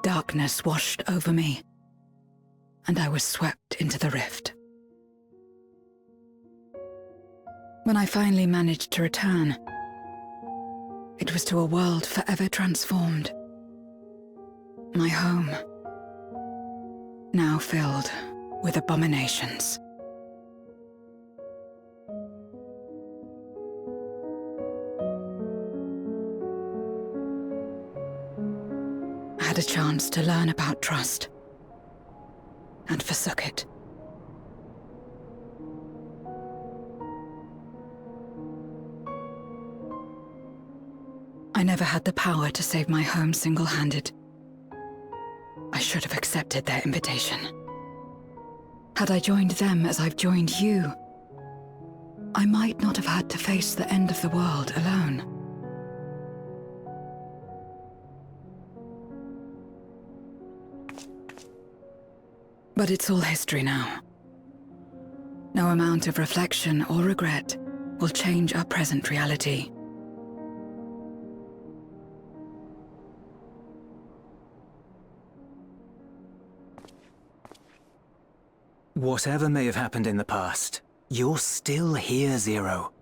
Darkness washed over me, and I was swept into the rift. When I finally managed to return, it was to a world forever transformed. My home, now filled with abominations. I had a chance to learn about trust, and forsook it. I never had the power to save my home single-handed. I should have accepted their invitation. Had I joined them as I've joined you, I might not have had to face the end of the world alone. But it's all history now. No amount of reflection or regret will change our present reality. Whatever may have happened in the past, you're still here, Zero.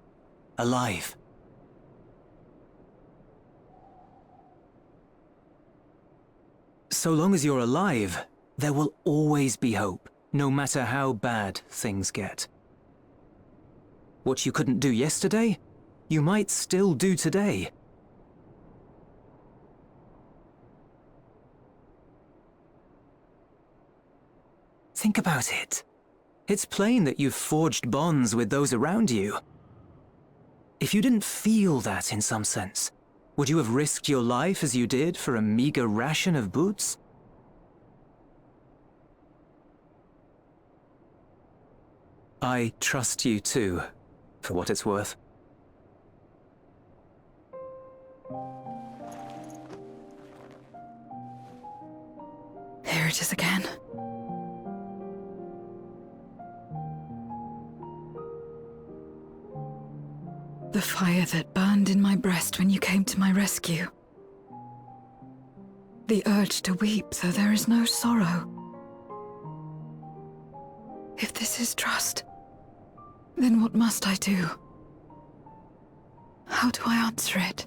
Alive. So long as you're alive, there will always be hope, no matter how bad things get. What you couldn't do yesterday, you might still do today. Think about it. It's plain that you've forged bonds with those around you. If you didn't feel that in some sense, would you have risked your life as you did for a meager ration of boots? I trust you too, for what it's worth. Here it is again. The fire that burned in my breast when you came to my rescue. The urge to weep, though there is no sorrow. If this is trust, then what must I do? How do I answer it?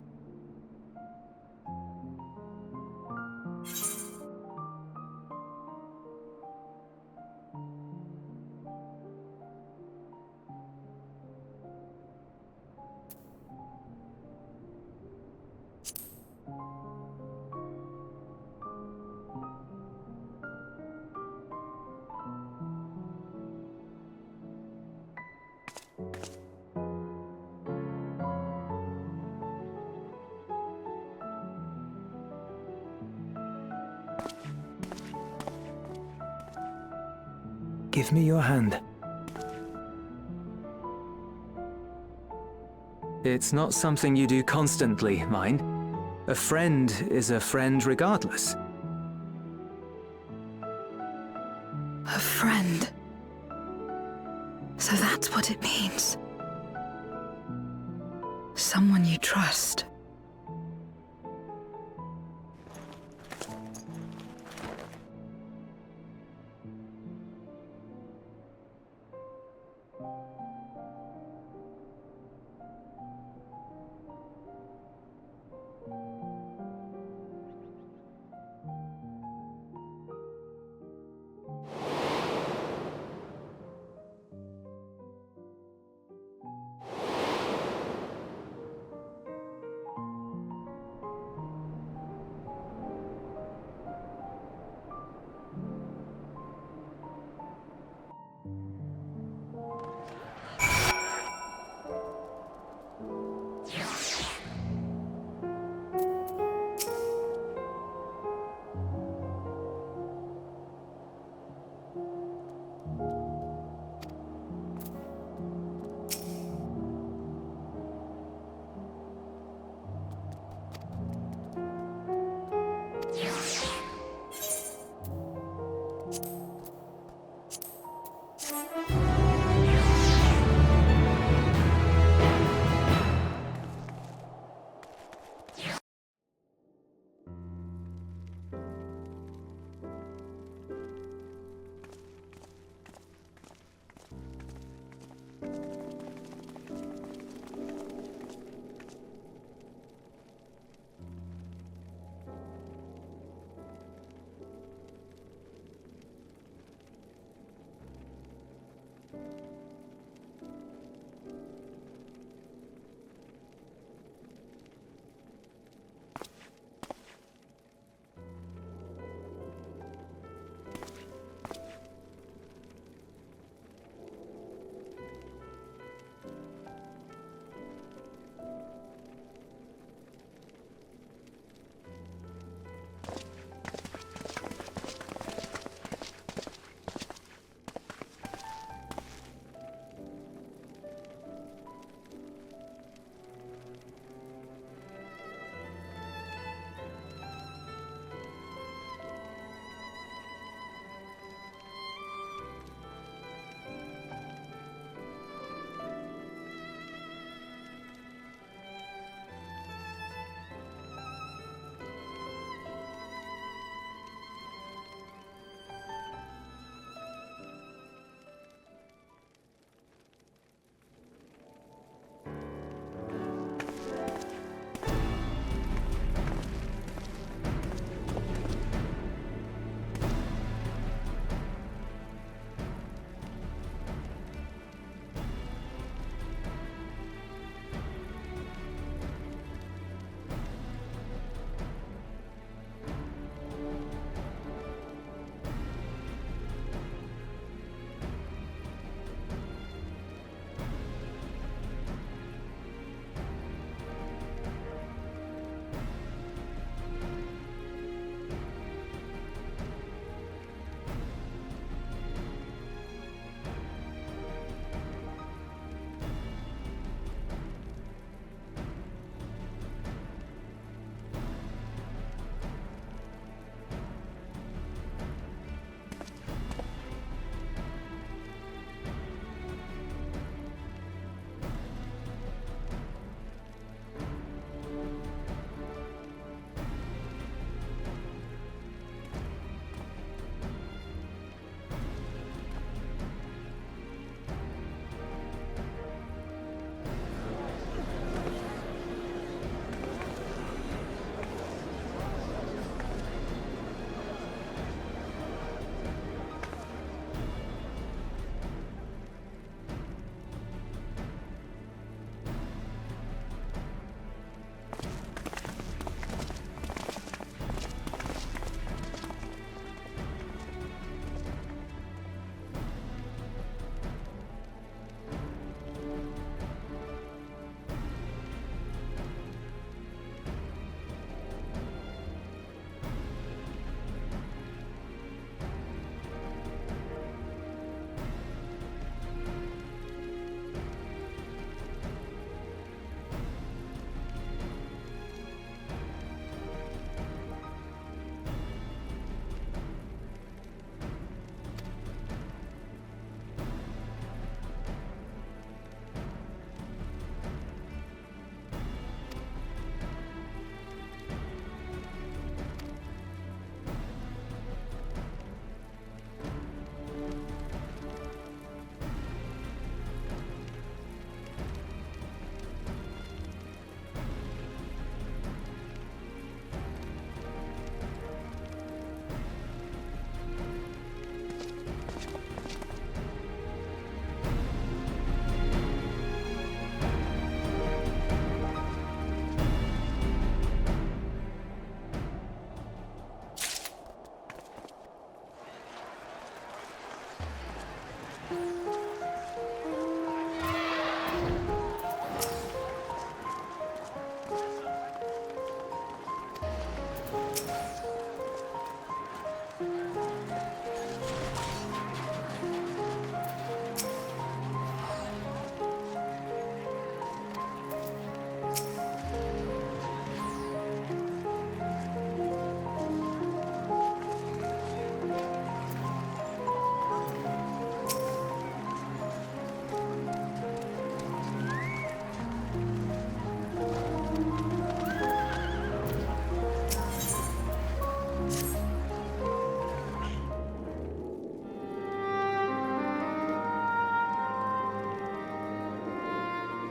Give me your hand. It's not something you do constantly, mind. A friend is a friend regardless. A friend. So that's what it means. Someone you trust.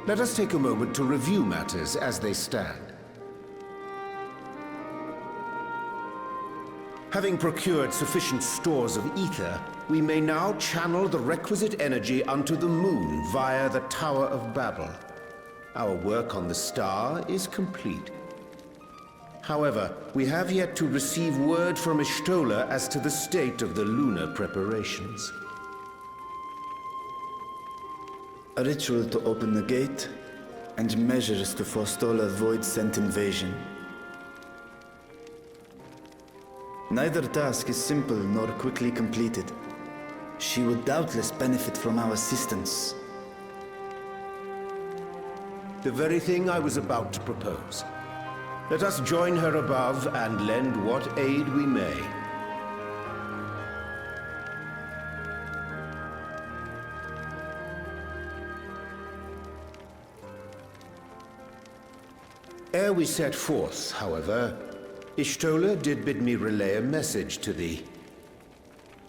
let us take a moment to review matters as they stand. Having procured sufficient stores of ether, we may now channel the requisite energy unto the moon via the Tower of Babel. Our work on the star is complete. However, we have yet to receive word from Y'shtola as to the state of the lunar preparations. A ritual to open the gate, and measures to forestall a void-sent invasion. Neither task is simple nor quickly completed. She would doubtless benefit from our assistance. The very thing I was about to propose. Let us join her above and lend what aid we may. Ere we set forth, however, Y'shtola did bid me relay a message to thee.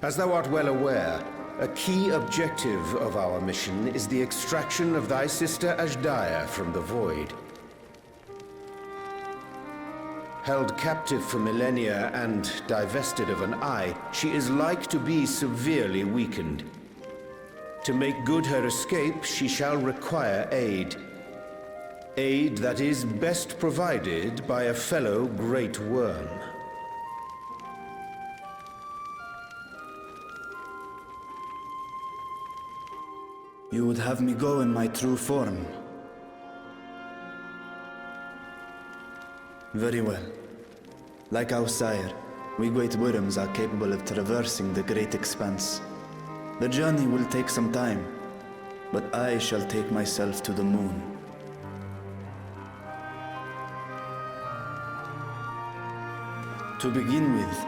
As thou art well aware, a key objective of our mission is the extraction of thy sister Ashdaya from the Void. Held captive for millennia and divested of an eye, she is like to be severely weakened. To make good her escape, she shall require aid. Aid that is best provided by a fellow Great Worm. You would have me go in my true form. Very well. Like our sire, we Great Worms are capable of traversing the great expanse. The journey will take some time, but I shall take myself to the moon. To begin with,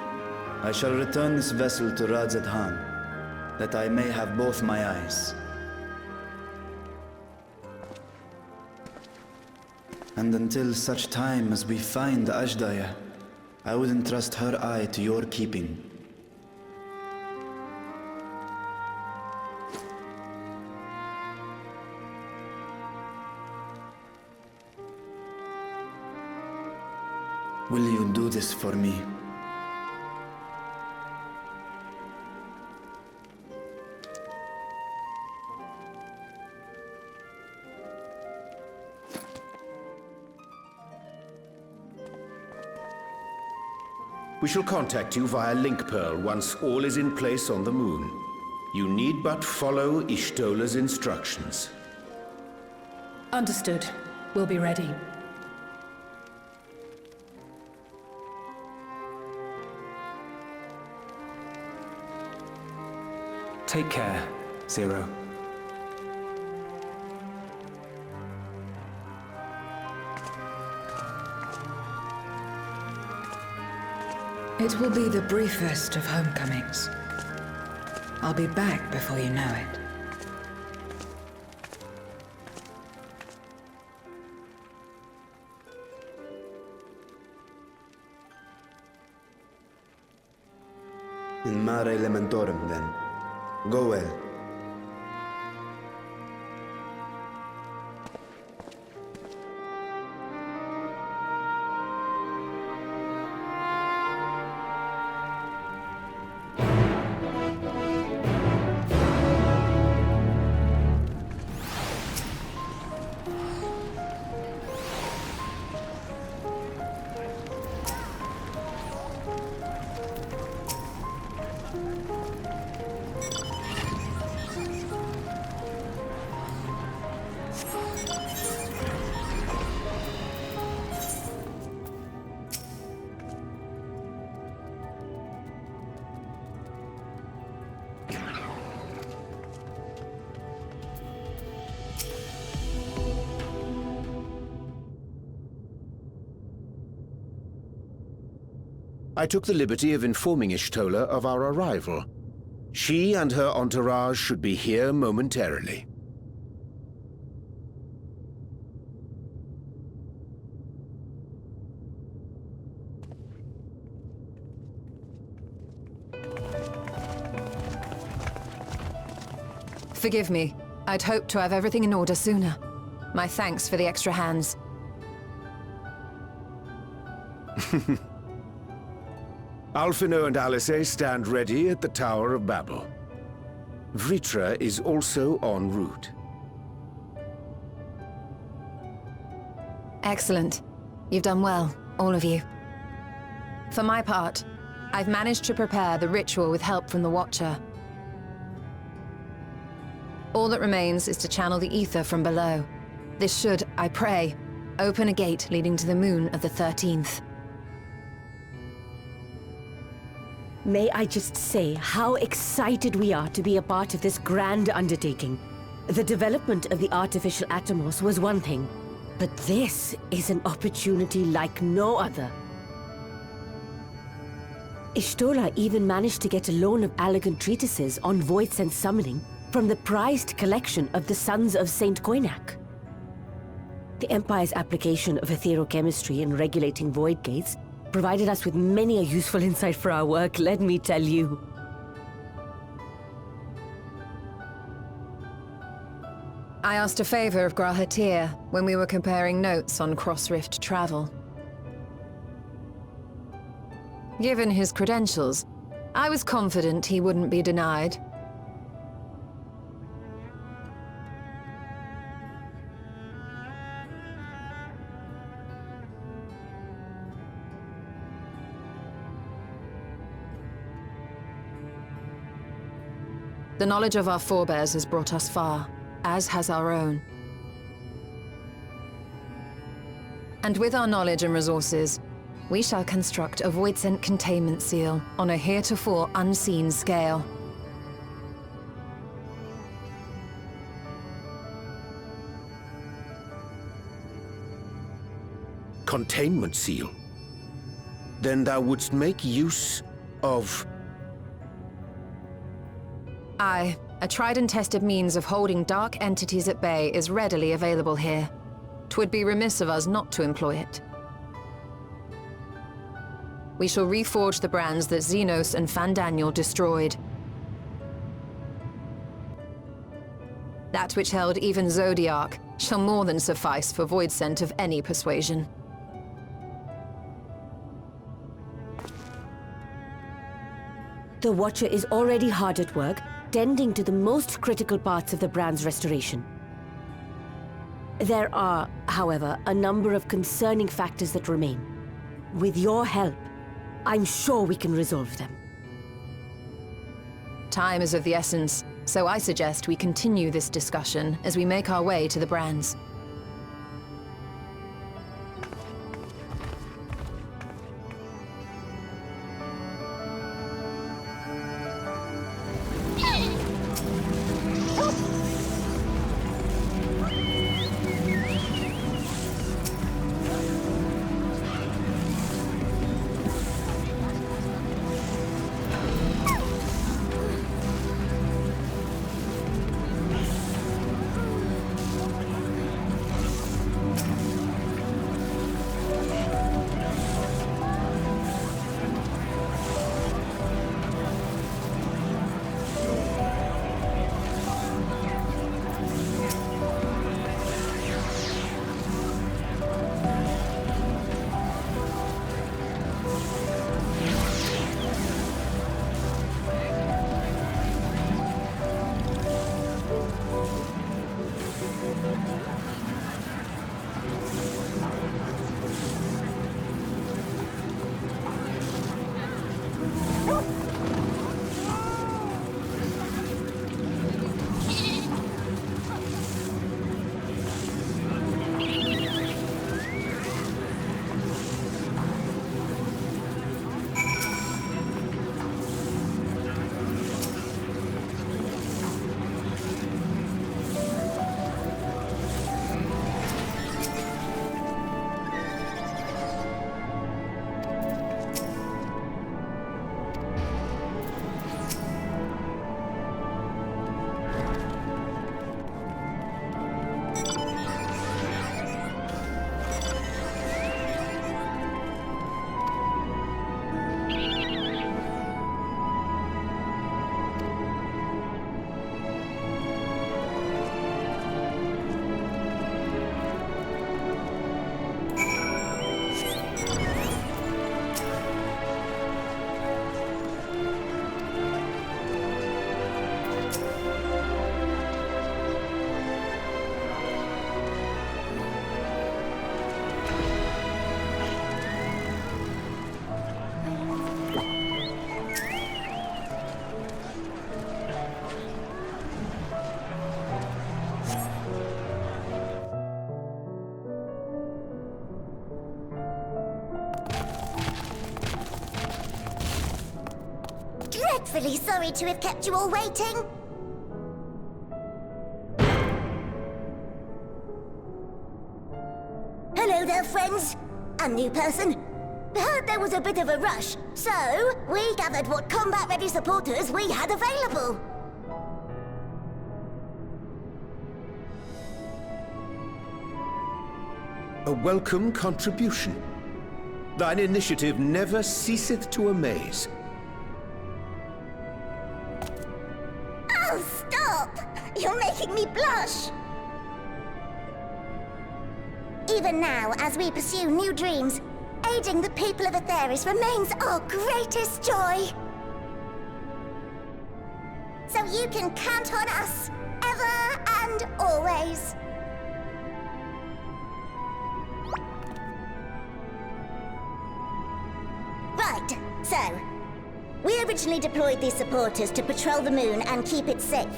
I shall return this vessel to Radzadhan, that I may have both my eyes. And until such time as we find Ashdaya, I would entrust her eye to your keeping. Will you do this for me? We shall contact you via Link Pearl once all is in place on the moon. You need but follow Y'shtola's instructions. Understood. We'll be ready. Take care, Zero. It will be the briefest of homecomings. I'll be back before you know it. In mare elementorum, then. Go well. I took the liberty of informing Y'shtola of our arrival. She and her entourage should be here momentarily. Forgive me. I'd hoped to have everything in order sooner. My thanks for the extra hands. Alphino and Alice stand ready at the Tower of Babel. Vritra is also en route. Excellent. You've done well, all of you. For my part, I've managed to prepare the ritual with help from the Watcher. All that remains is to channel the ether from below. This should, I pray, open a gate leading to the moon of the 13th. May I just say how excited we are to be a part of this grand undertaking. The development of the artificial Atomos was one thing, but this is an opportunity like no other. Ishtola even managed to get a loan of elegant treatises on void sense summoning from the prized collection of the Sons of Saint Koinak. The Empire's application of etherochemistry in regulating void gates provided us with many a useful insight for our work, let me tell you. I asked a favor of Grahatir when we were comparing notes on cross-rift travel. Given his credentials, I was confident he wouldn't be denied. The knowledge of our forebears has brought us far, as has our own. And with our knowledge and resources, we shall construct a voidsent containment seal on a heretofore unseen scale. Containment seal? Then thou wouldst make use of... Aye, a tried and tested means of holding dark entities at bay is readily available here. 'Twould be remiss of us not to employ it. We shall reforge the brands that Xenos and Fandaniel destroyed. That which held even Zodiac shall more than suffice for voidsent of any persuasion. The Watcher is already hard at work, tending to the most critical parts of the brand's restoration. There are, however, a number of concerning factors that remain. With your help, I'm sure we can resolve them. Time is of the essence, so I suggest we continue this discussion as we make our way to the brands. dreadfully sorry to have kept you all waiting. Hello there, friends. A new person. Heard there was a bit of a rush, so we gathered what combat-ready supporters we had available. A welcome contribution. Thine initiative never ceaseth to amaze. Oh, stop! You're making me blush! Even now, as we pursue new dreams, aiding the people of Aetheris remains our greatest joy. So you can count on us, ever and always. Right, so, we originally deployed these supporters to patrol the moon and keep it safe.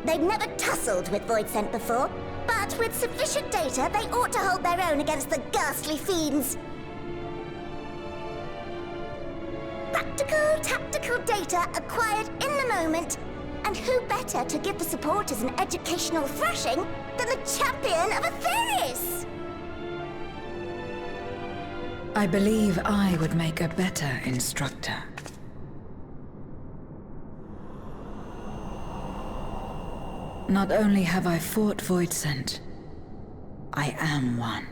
They've never tussled with Voidsent before, but with sufficient data, they ought to hold their own against the ghastly fiends. Practical, tactical data acquired in the moment, and who better to give the supporters an educational thrashing than the champion of Aetheris? I believe I would make a better instructor. Not only have I fought Voidsent, I am one.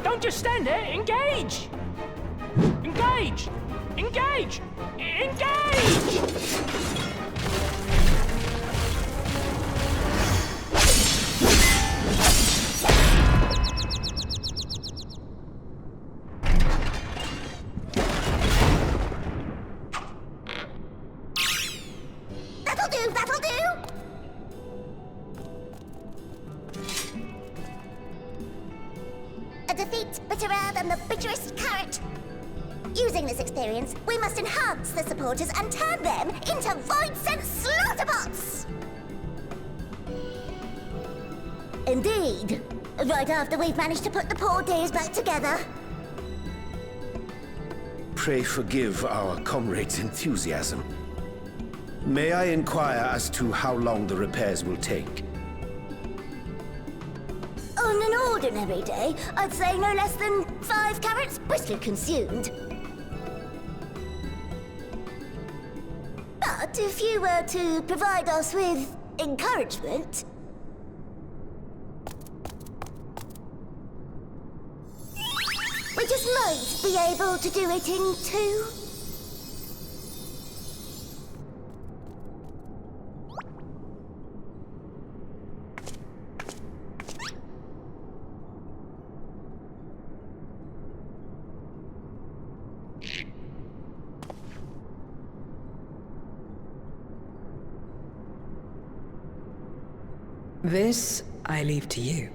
Don't just stand there. Engage! Engage! Engage! Engage! That'll do, that'll do! A defeat bitterer than the bitterest carrot. Using this experience, we must enhance the supporters and turn them into Voidsent slaughterbots! Indeed. Right after we've managed to put the poor dears back together. Pray forgive our comrade's enthusiasm. May I inquire as to how long the repairs will take? On an ordinary day, I'd say no less than 5 carrots briskly consumed. But if you were to provide us with encouragement... we just might be able to do it in 2. This I leave to you.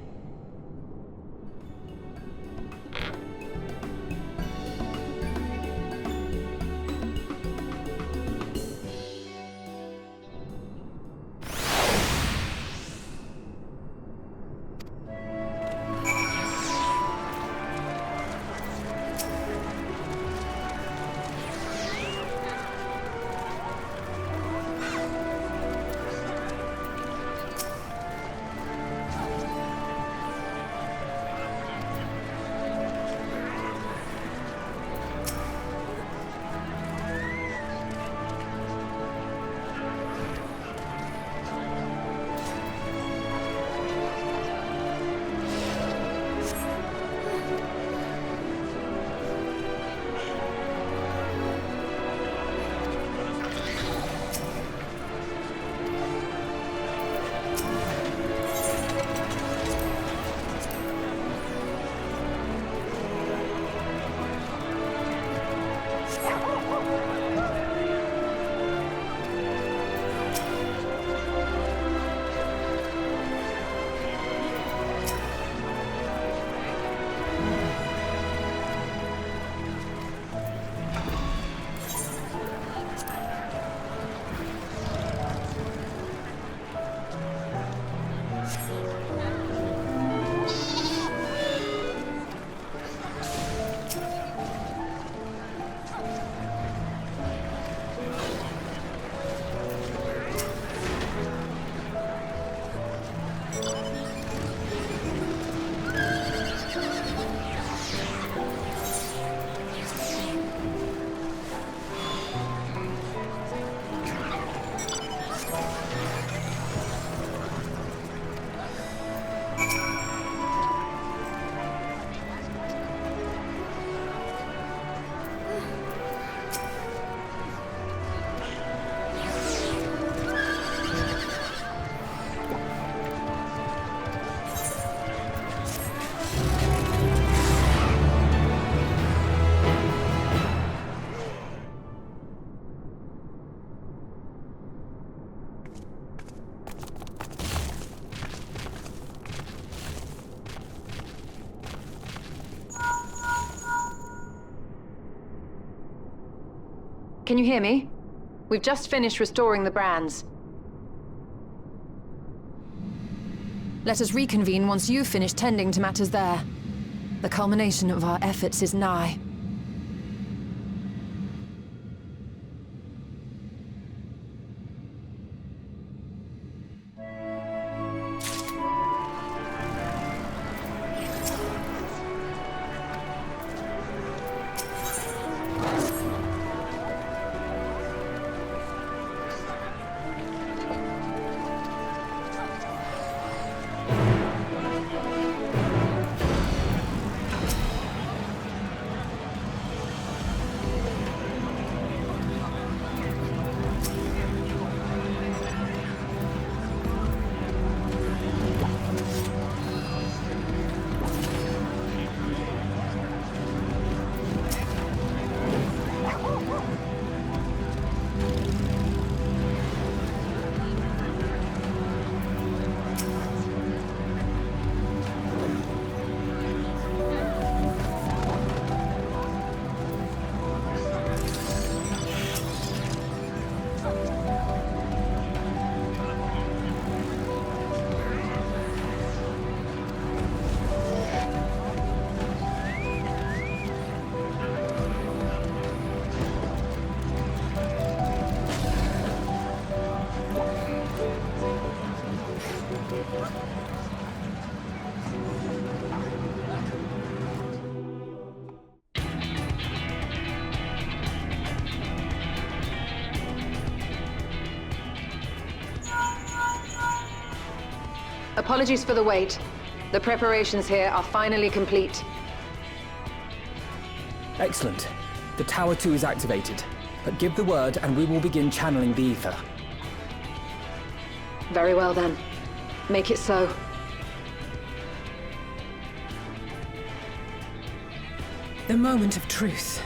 Can you hear me? We've just finished restoring the brands. Let us reconvene once you've finished tending to matters there. The culmination of our efforts is nigh. Apologies for the wait. The preparations here are finally complete. Excellent. The Tower 2 is activated. But give the word and we will begin channeling the ether. Very well then. Make it so. The moment of truth.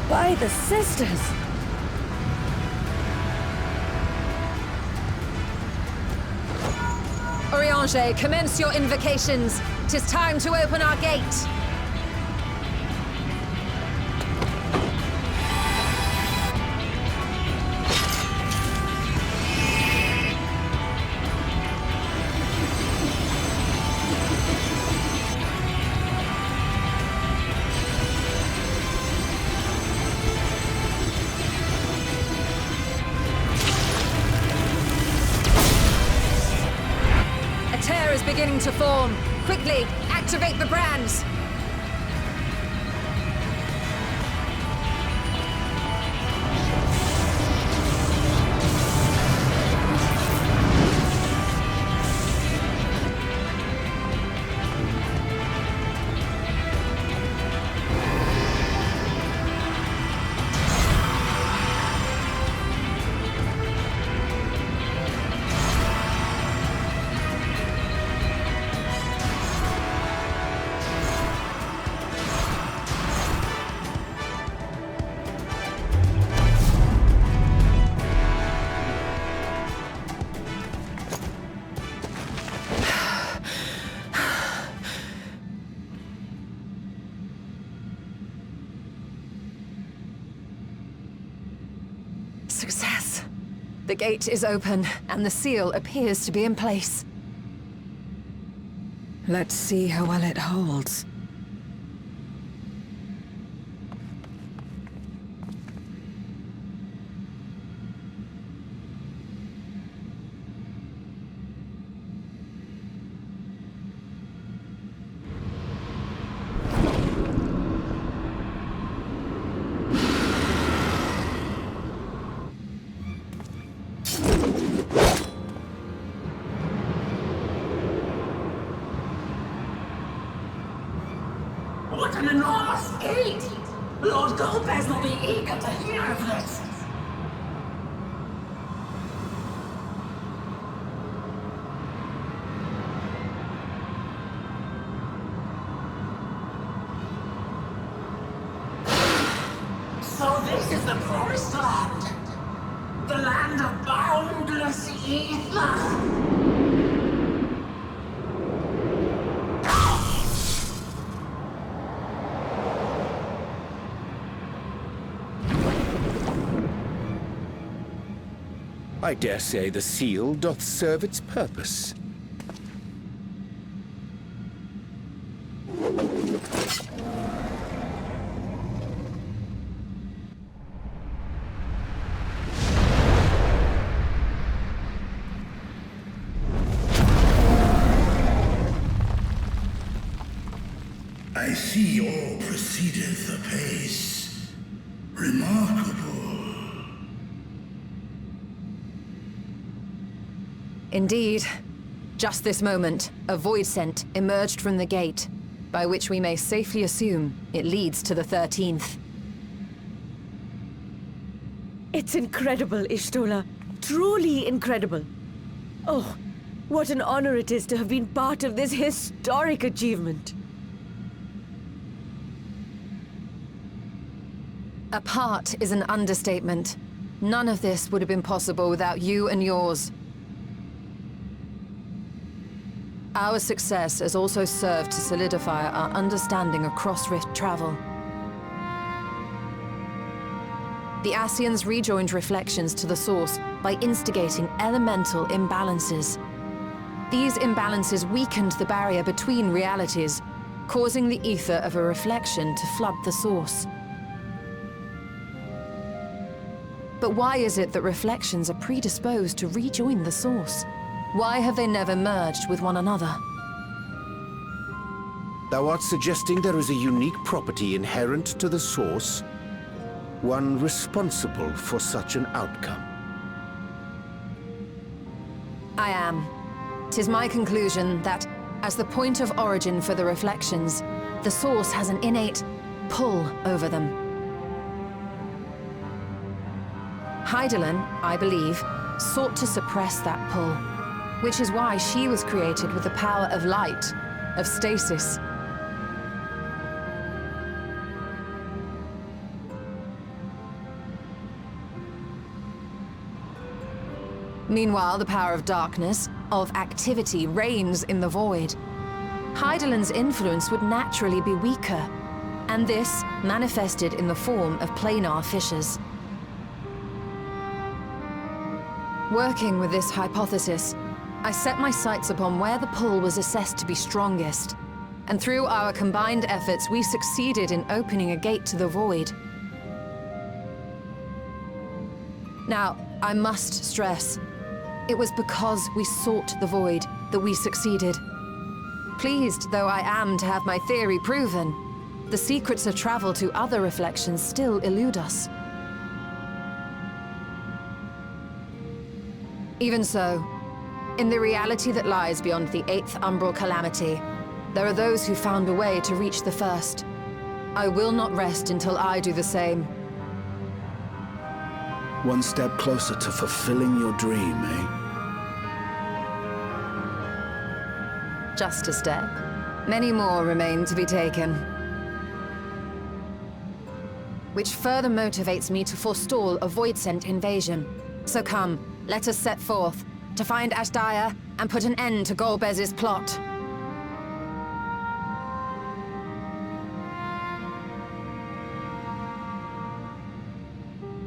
By the sisters! Oriange, commence your invocations. 'Tis time to open our gate. Beginning to form. Quickly, activate the brands! Success! The gate is open, and the seal appears to be in place. Let's see how well it holds. Old Goldbears will be eager to hear of this. So this is the promised land. The land of boundless ether. I dare say the seal doth serve its purpose. I see all proceedeth apace. Remarkable. Indeed. Just this moment, a void scent emerged from the gate, by which we may safely assume it leads to the 13th. It's incredible, Ishtola. Truly incredible. Oh, what an honor it is to have been part of this historic achievement. A part is an understatement. None of this would have been possible without you and yours. Our success has also served to solidify our understanding of cross-rift travel. The Ascians rejoined reflections to the source by instigating elemental imbalances. These imbalances weakened the barrier between realities, causing the ether of a reflection to flood the source. But why is it that reflections are predisposed to rejoin the source? Why have they never merged with one another? Thou art suggesting there is a unique property inherent to the source, one responsible for such an outcome. I am. 'Tis my conclusion that, as the point of origin for the reflections, the source has an innate pull over them. Hydaelyn, I believe, sought to suppress that pull, which is why she was created with the power of light, of stasis. Meanwhile, the power of darkness, of activity, reigns in the void. Hydaelyn's influence would naturally be weaker, and this manifested in the form of planar fissures. Working with this hypothesis, I set my sights upon where the pull was assessed to be strongest, and through our combined efforts, we succeeded in opening a gate to the void. Now, I must stress, it was because we sought the void that we succeeded. Pleased though I am to have my theory proven, the secrets of travel to other reflections still elude us. Even so, in the reality that lies beyond the 8th umbral calamity, there are those who found a way to reach the first. I will not rest until I do the same. One step closer to fulfilling your dream, eh? Just a step. Many more remain to be taken. Which further motivates me to forestall a void-sent invasion. So come, let us set forth, to find Ashdaya and put an end to Golbez's plot.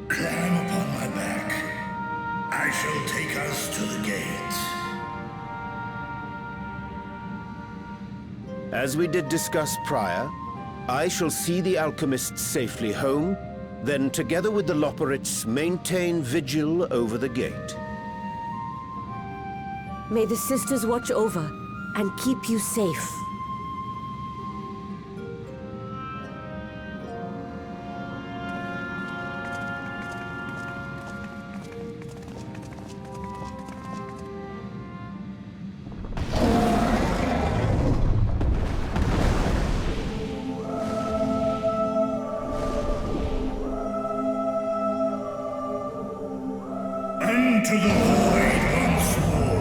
Climb upon my back. I shall take us to the gate. As we did discuss prior, I shall see the alchemists safely home, then together with the Loporrits maintain vigil over the gate. May the sisters watch over and keep you safe. Unto the void once more.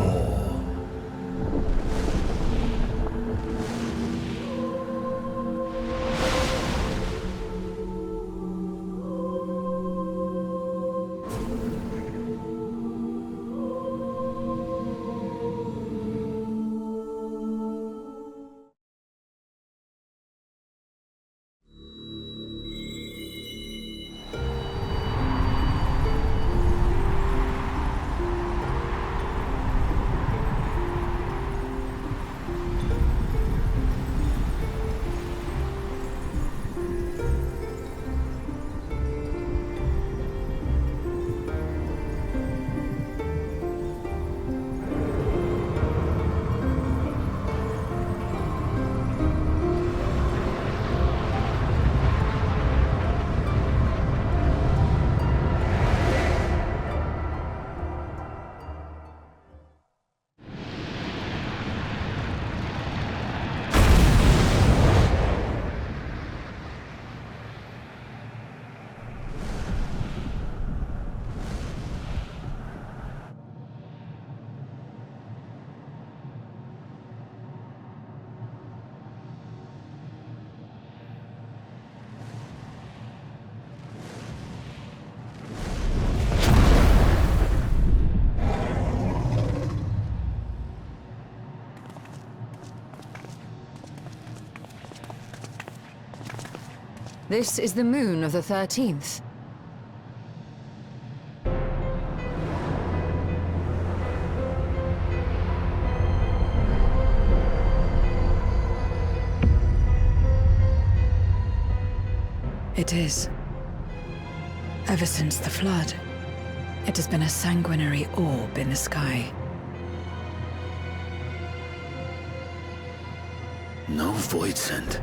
This is the moon of the 13th. It is. Ever since the flood, it has been a sanguinary orb in the sky. No void scent.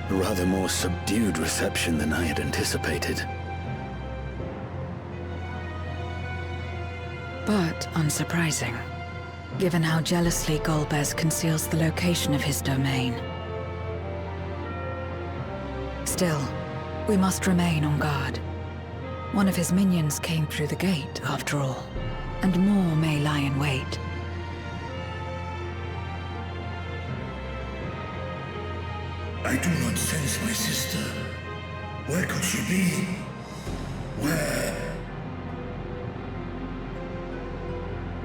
A rather more subdued reception than I had anticipated. But unsurprising, given how jealously Golbez conceals the location of his domain. Still, we must remain on guard. One of his minions came through the gate, after all, and more may lie in wait. I do not sense my sister. Where could she be? Where?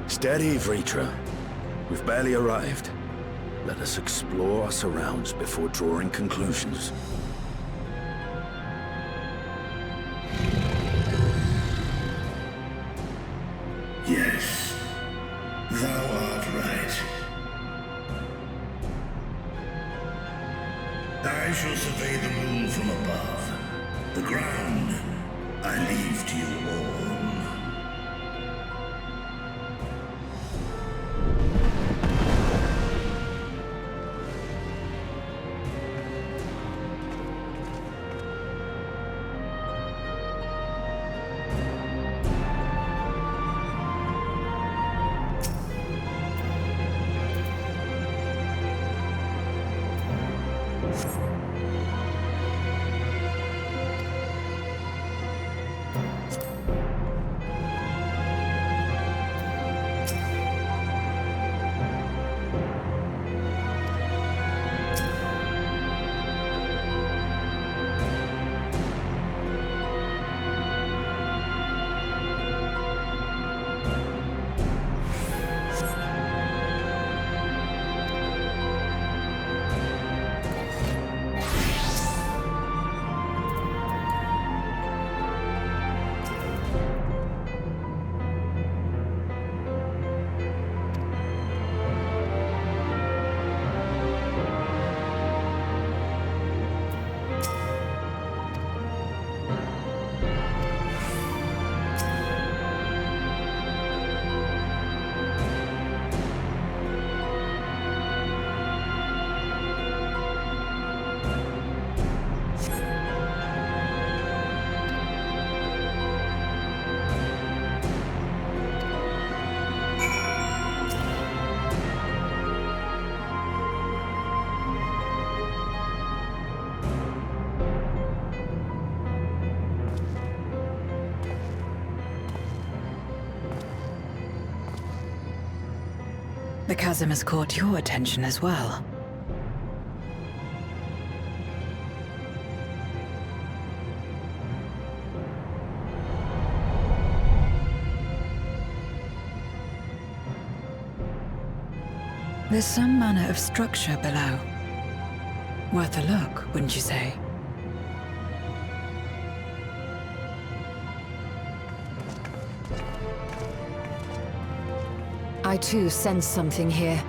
Steady, Vritra. We've barely arrived. Let us explore our surrounds before drawing conclusions. Yes, thou art right. I shall survey the moon from above. The ground, I leave to you all. The chasm has caught your attention as well. There's some manner of structure below. Worth a look, wouldn't you say? I too sense something here.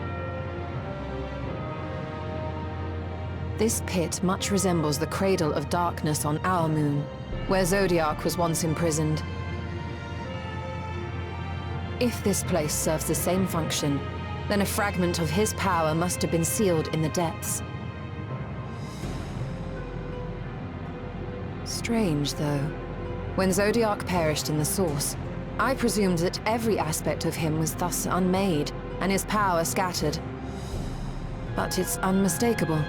This pit much resembles the Cradle of Darkness on our moon, where Zodiac was once imprisoned. If this place serves the same function, then a fragment of his power must have been sealed in the depths. Strange, though. When Zodiac perished in the Source, I presumed that every aspect of him was thus unmade, and his power scattered. But it's unmistakable.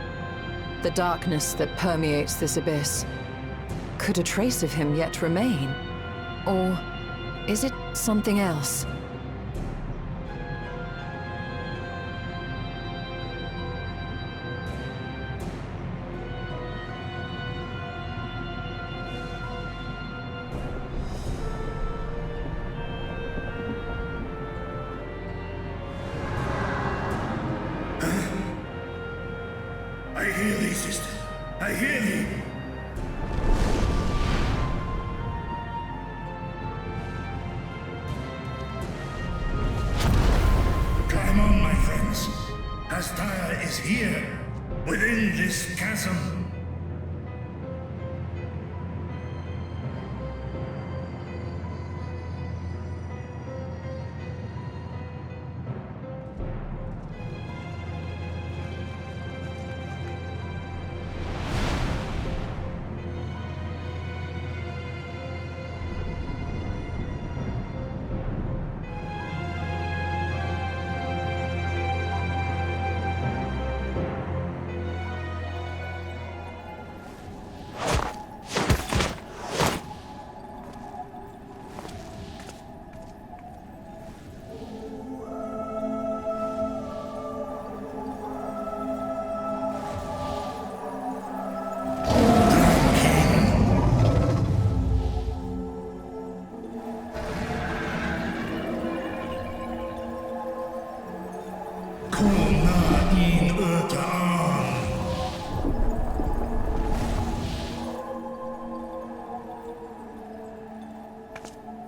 The darkness that permeates this abyss. Could a trace of him yet remain? Or is it something else? I hear thee, sister. I hear thee. Come on, my friends. Astaya is here, within this chasm.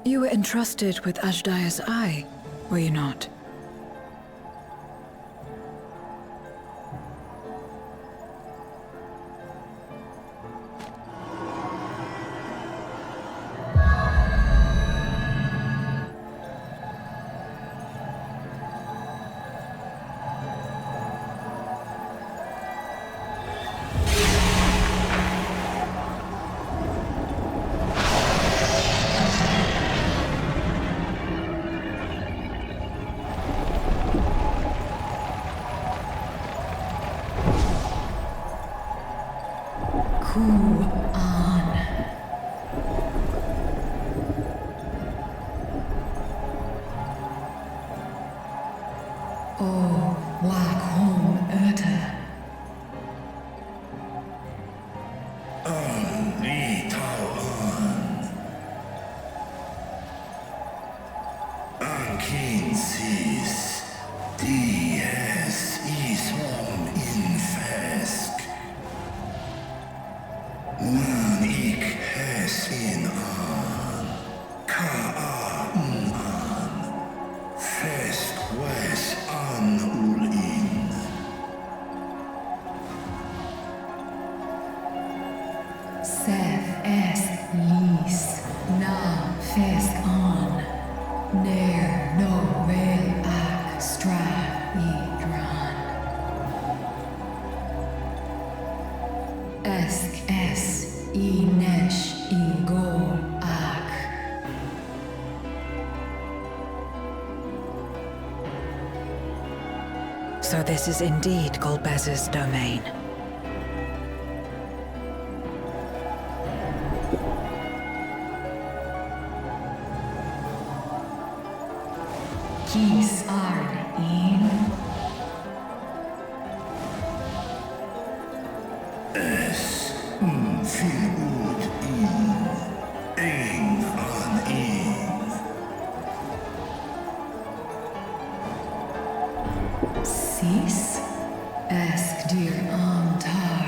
You were entrusted with Ajdaya's eye, were you not? So this is indeed Golbez's domain. Kis Arn In. Cease? Ask dear Antar.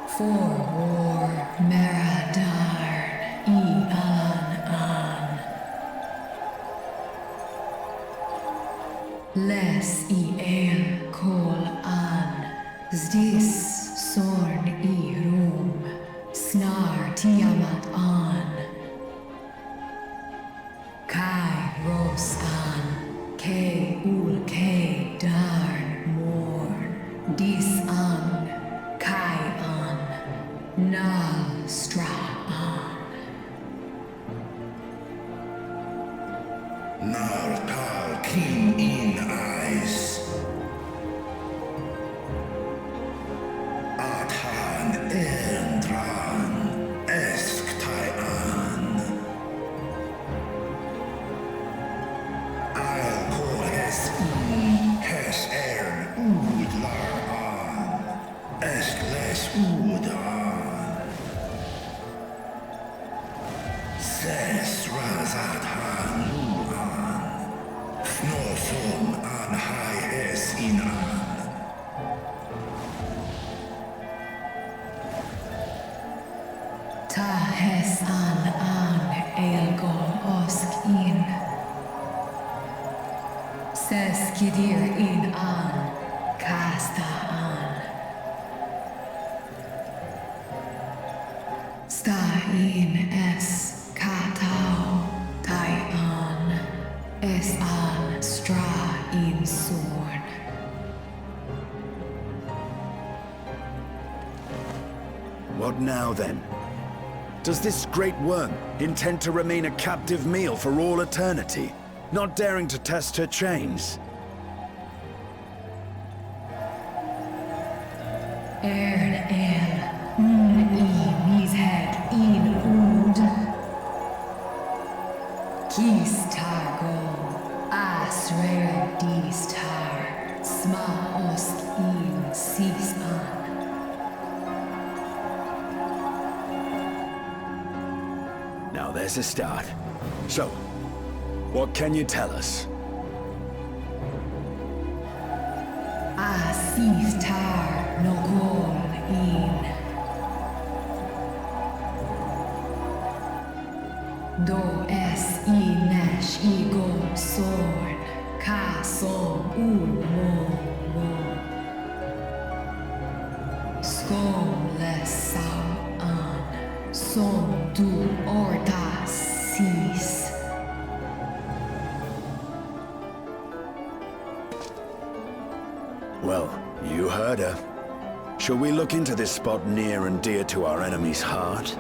For war, Meradar, An. Les el kol an, zdis sorn rum, snar tiamat an. Kai ros an, ke ul ke darn morn, dis an, kai an, nal stra an. Narkal king in eyes. Athan Endran Esktayan. I'll call Hes Udlar an. Eskles Udan. Ses Razathan Luan. Fnoson an Hai Es Inan. Ta hes an elgon osk in. Ses kidir in an, kasta an. Sta in es katao, tai an, es an stra in sorn. What now, then? Does this great worm intend to remain a captive meal for all eternity, not daring to test her chains? Ern mis head in ud. Kis tago, asrer dis tar, sma osk in sispan. Now there's a start. So, what can you tell us? Asif tar no gol in. Do es I nash I gol sorn, ka som mo. Skom les sao an, som du orta sis. Well, you heard her. Shall we look into this spot near and dear to our enemy's heart?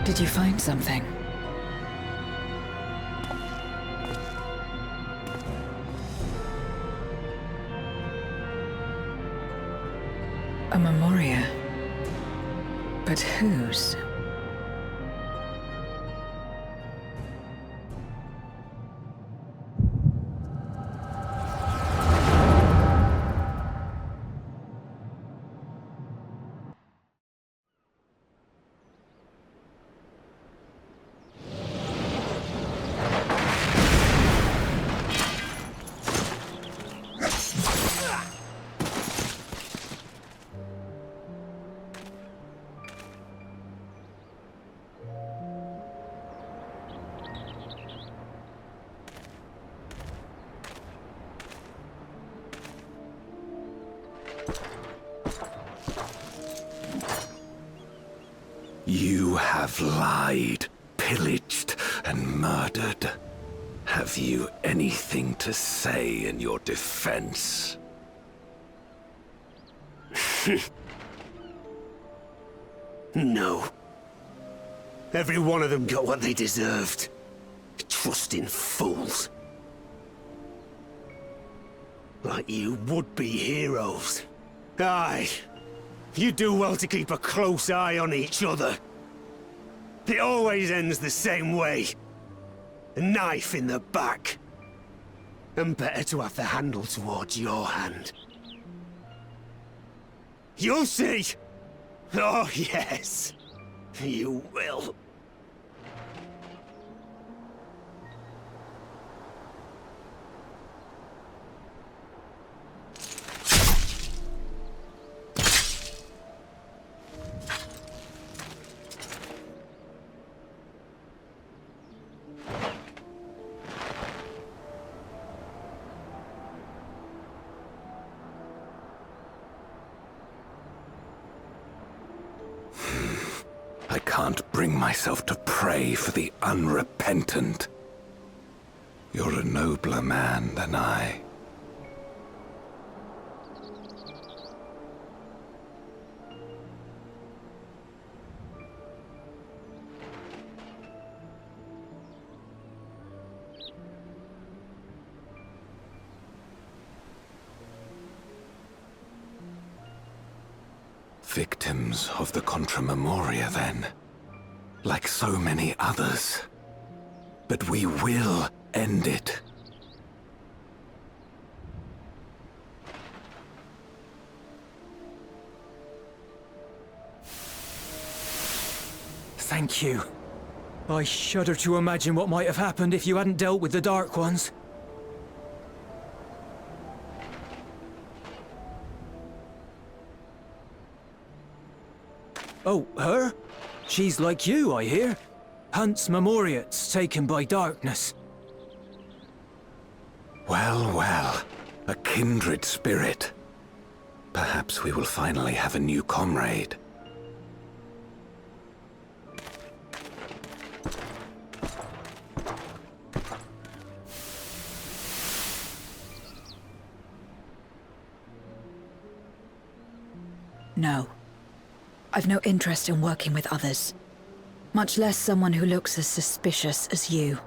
Did you find something? A memoria. But whose? have lied, pillaged, and murdered. Have you anything to say in your defense? No. Every one of them got what they deserved. Trusting fools. Like you would-be heroes. Aye. You do well to keep a close eye on each other. It always ends the same way. A knife in the back. And better to have the handle towards your hand. You'll see! Oh, yes. You will. I can't bring myself to pray for the unrepentant. You're a nobler man than I. Victims of the Contra Memoria, then. Like so many others. But we will end it. Thank you. I shudder to imagine what might have happened if you hadn't dealt with the Dark Ones. Oh, her? She's like you, I hear. Hunts Memoriats taken by darkness. Well, well. A kindred spirit. Perhaps we will finally have a new comrade. No. I've no interest in working with others. Much less someone who looks as suspicious as you.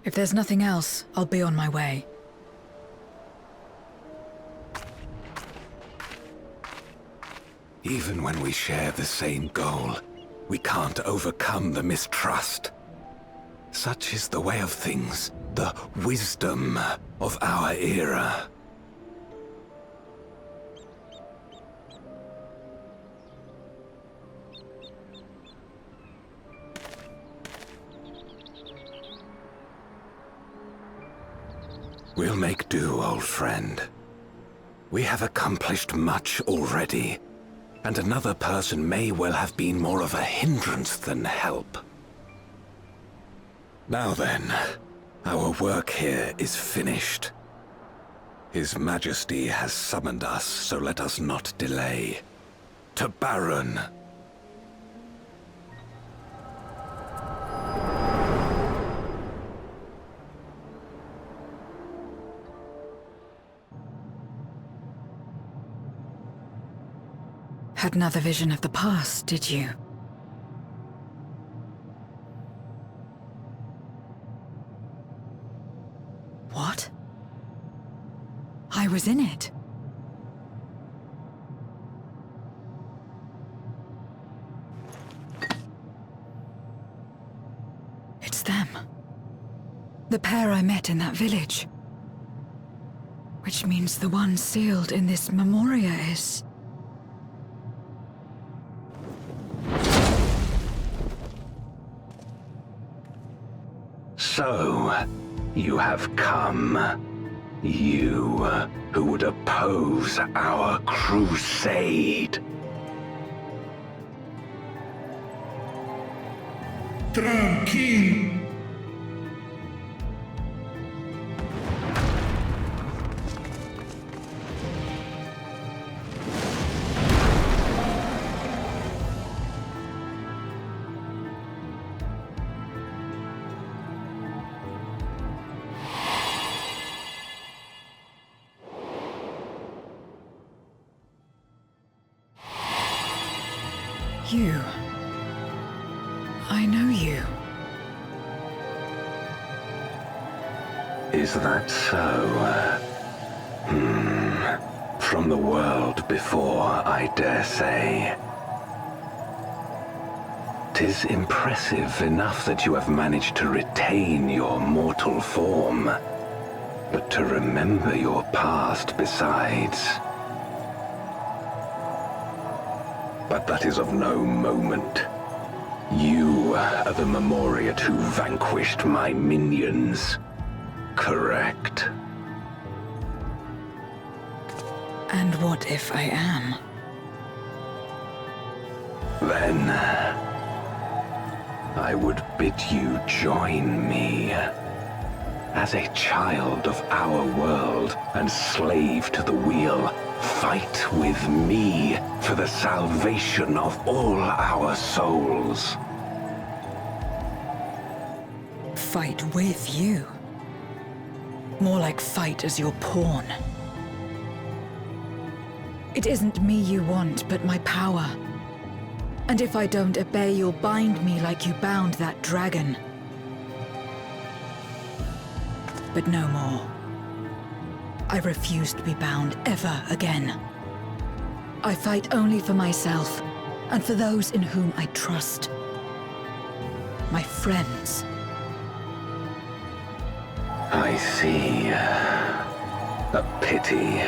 If there's nothing else, I'll be on my way. Even when we share the same goal, we can't overcome the mistrust. Such is the way of things, the wisdom of our era. We'll make do, old friend. We have accomplished much already, and another person may well have been more of a hindrance than help. Now then, our work here is finished. His Majesty has summoned us, so let us not delay. To Baron! Had another vision of the past, did you? What? I was in it. It's them. The pair I met in that village. Which means the one sealed in this Memoria is... So, you have come. You who would oppose our crusade. Tranquilo. You. I know you. Is that so? From the world before, I dare say. 'Tis impressive enough that you have managed to retain your mortal form, but to remember your past besides. But that is of no moment. You are the Memoriat who vanquished my minions, correct? And what if I am? Then I would bid you join me. As a child of our world and slave to the wheel, fight with me for the salvation of all our souls. Fight with you? More like fight as your pawn. It isn't me you want, but my power. And if I don't obey, you'll bind me like you bound that dragon. But no more. I refuse to be bound ever again. I fight only for myself, and for those in whom I trust. My friends. I see. A pity.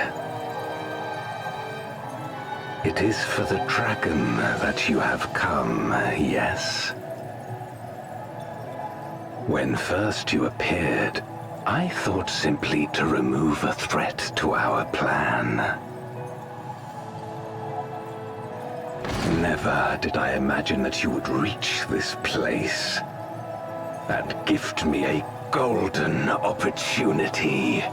It is for the dragon that you have come, yes? When first you appeared, I thought simply to remove a threat to our plan. Never did I imagine that you would reach this place and gift me a golden opportunity.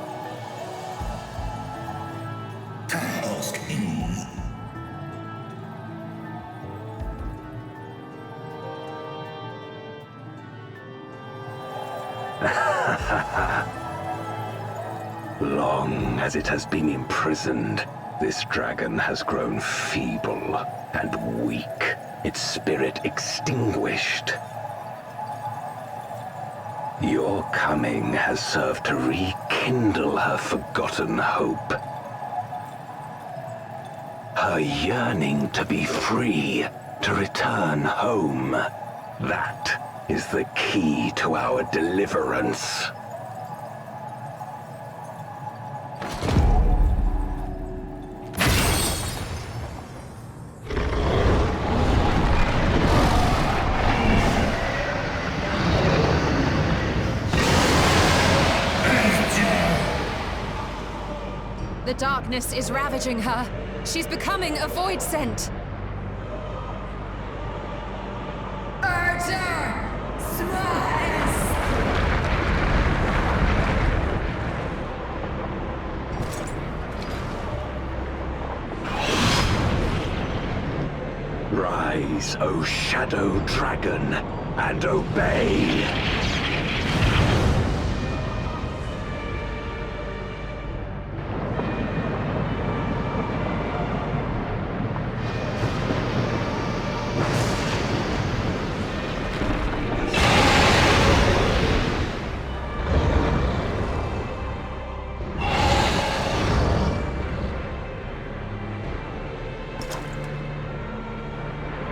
Long as it has been imprisoned, this dragon has grown feeble and weak, its spirit extinguished. Your coming has served to rekindle her forgotten hope. Her yearning to be free, to return home. That is the key to our deliverance. The darkness is ravaging her. She's becoming a void scent. Rise, O Shadow Dragon, and obey!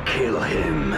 Kill him.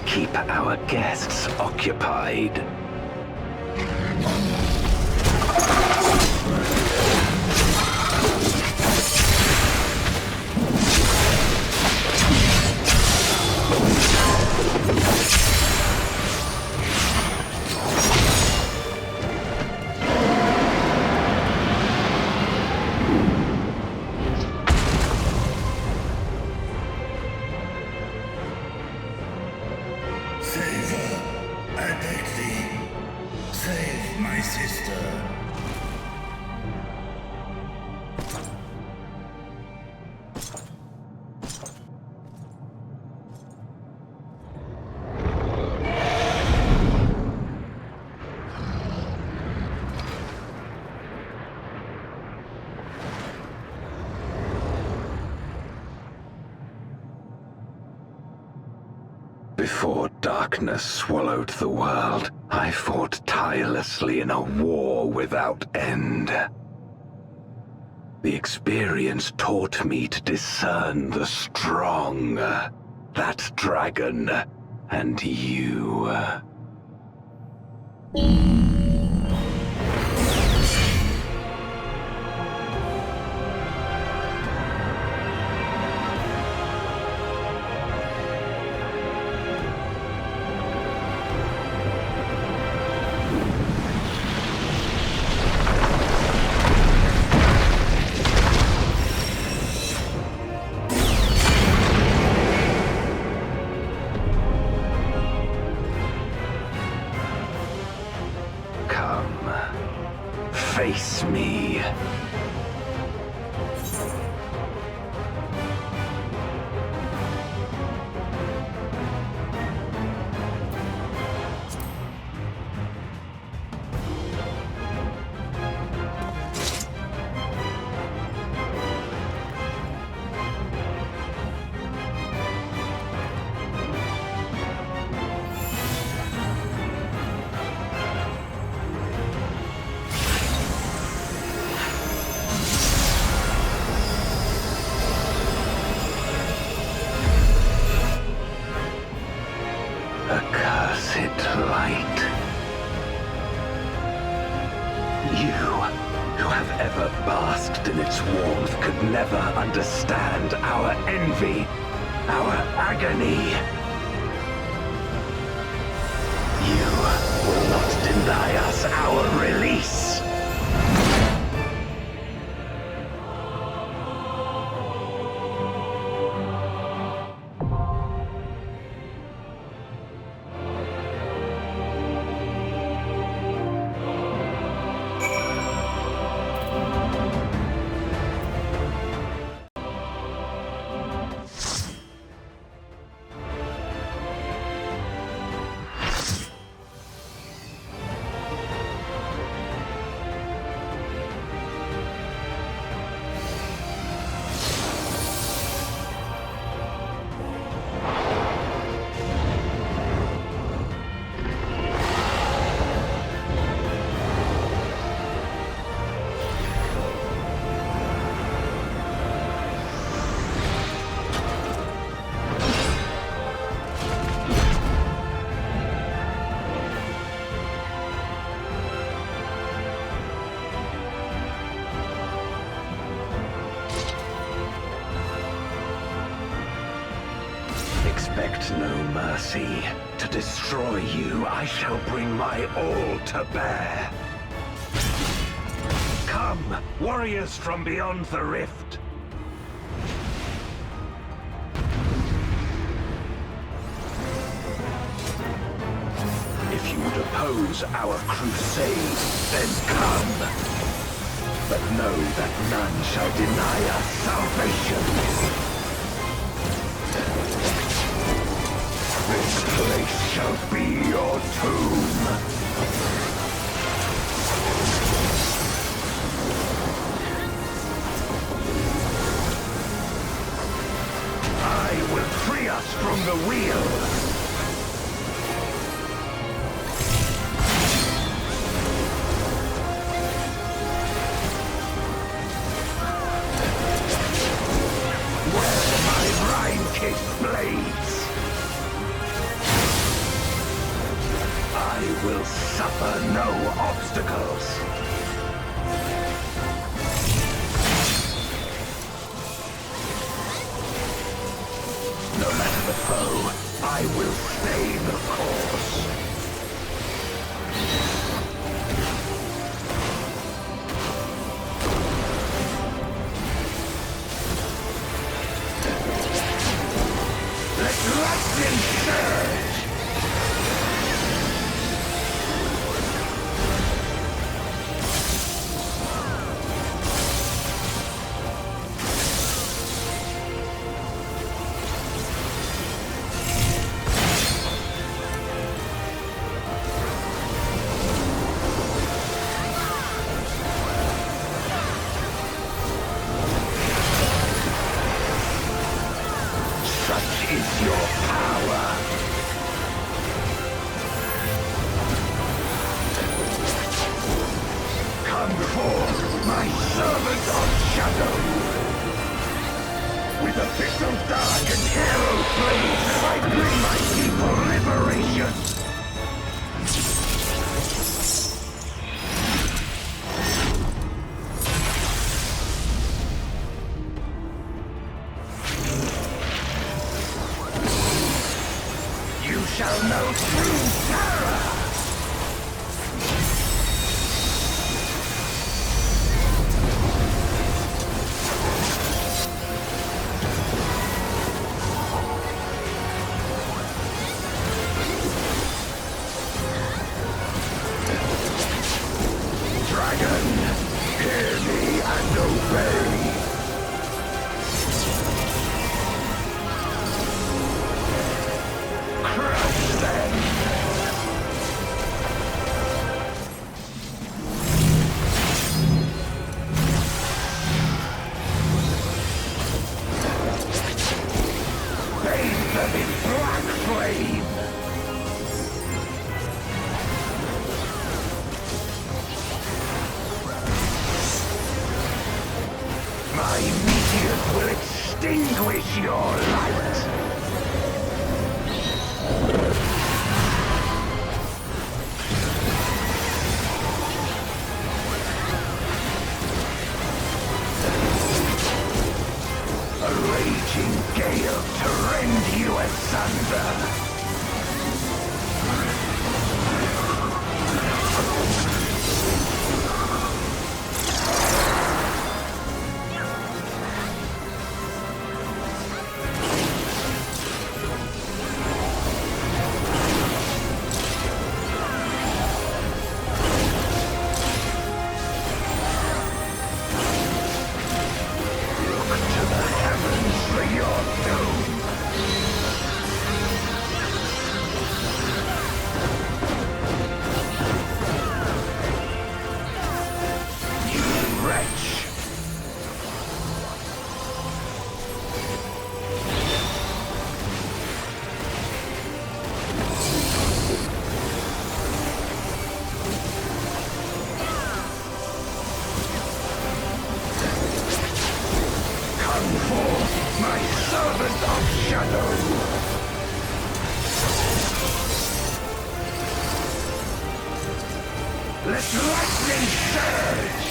Keep our guests occupied. my sister. Before darkness swallowed the world, I fought tirelessly in a war without end. The experience taught me to discern the strong, that dragon, and you. Face me. Accursed light. You, who have ever basked in its warmth, could never understand our envy, our agony. You will not deny us our release. Expect no mercy. To destroy you, I shall bring my all to bear. Come, warriors from beyond the rift. If you would oppose our crusade, then come. But know that none shall deny us salvation. This place shall be your tomb. I will free us from the wheel. Where my rime-kissed blades. I will suffer no obstacles. No matter the foe, I will stay the course. Let lightning surge! your power. Come forth, my servant of shadow. With abyssal dark and hero flames, I bring my people liberation. You shall know true terror! Dragon, hear me and obey! Crush them! Bathe them in black flame! My meteors will extinguish your light! A raging gale to rend you asunder! My servant of shadow! Let lightning surge!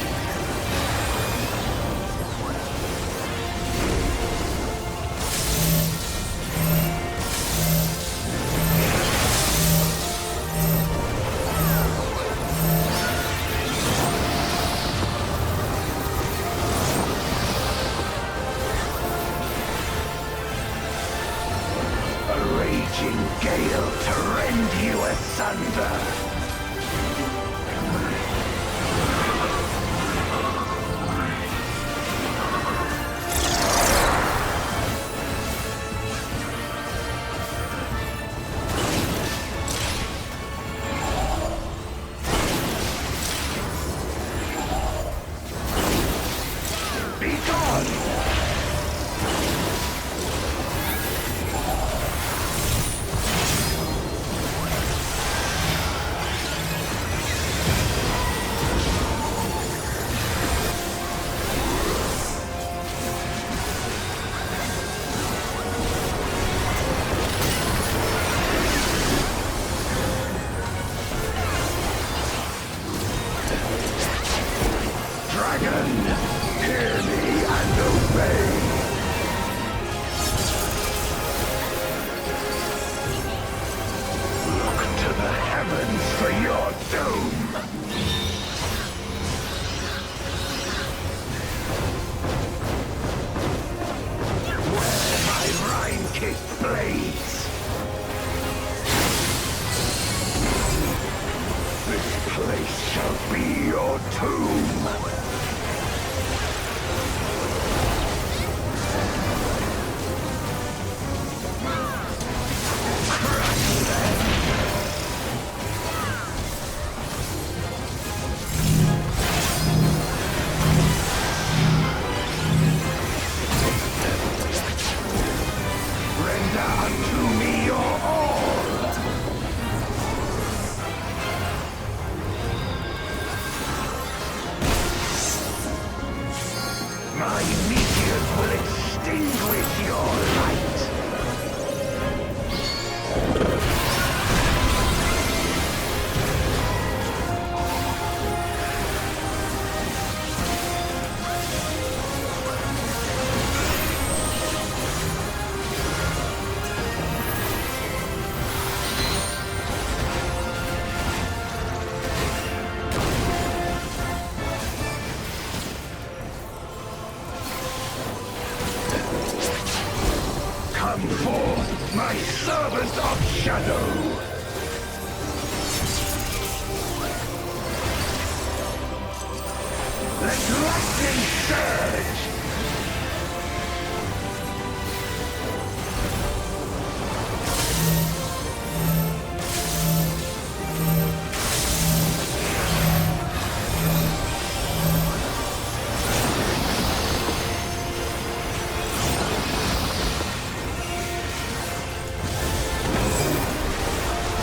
Gale to rend you asunder! Be gone! Dragon, hear me and obey! Look to the heavens for your doom! Where my Rhine-kicked blades! This place shall be your tomb! Render unto servant of shadow! Let lightning surge!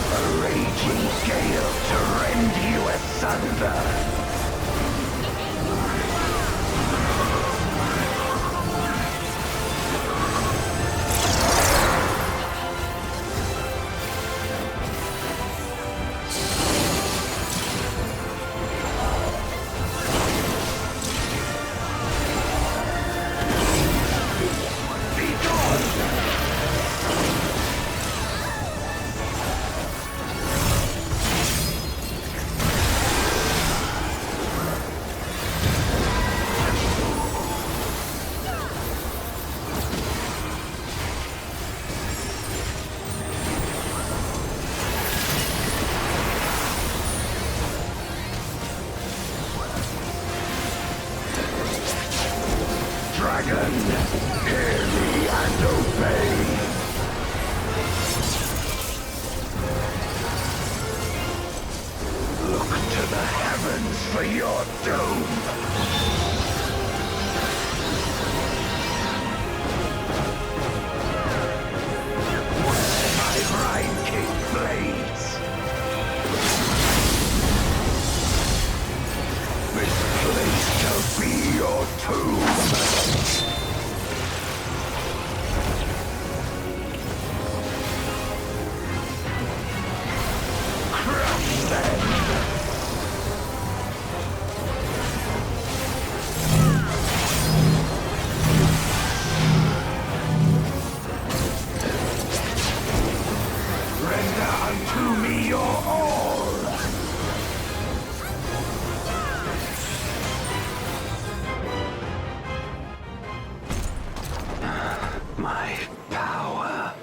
A raging gale to rend you asunder! Dragon, hear me and obey! Look to the heavens for your doom! My Rhine King blades! This place shall be your tomb! Crush them! Render unto me your all! My power.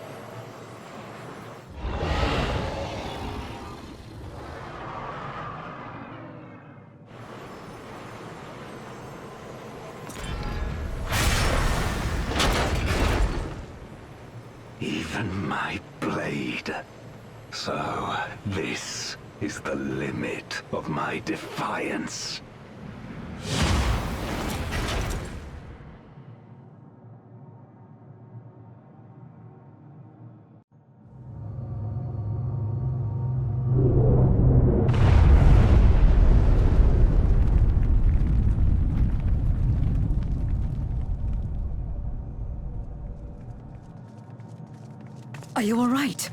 Even my blade. So, this is the limit of my defiance. Are you all right?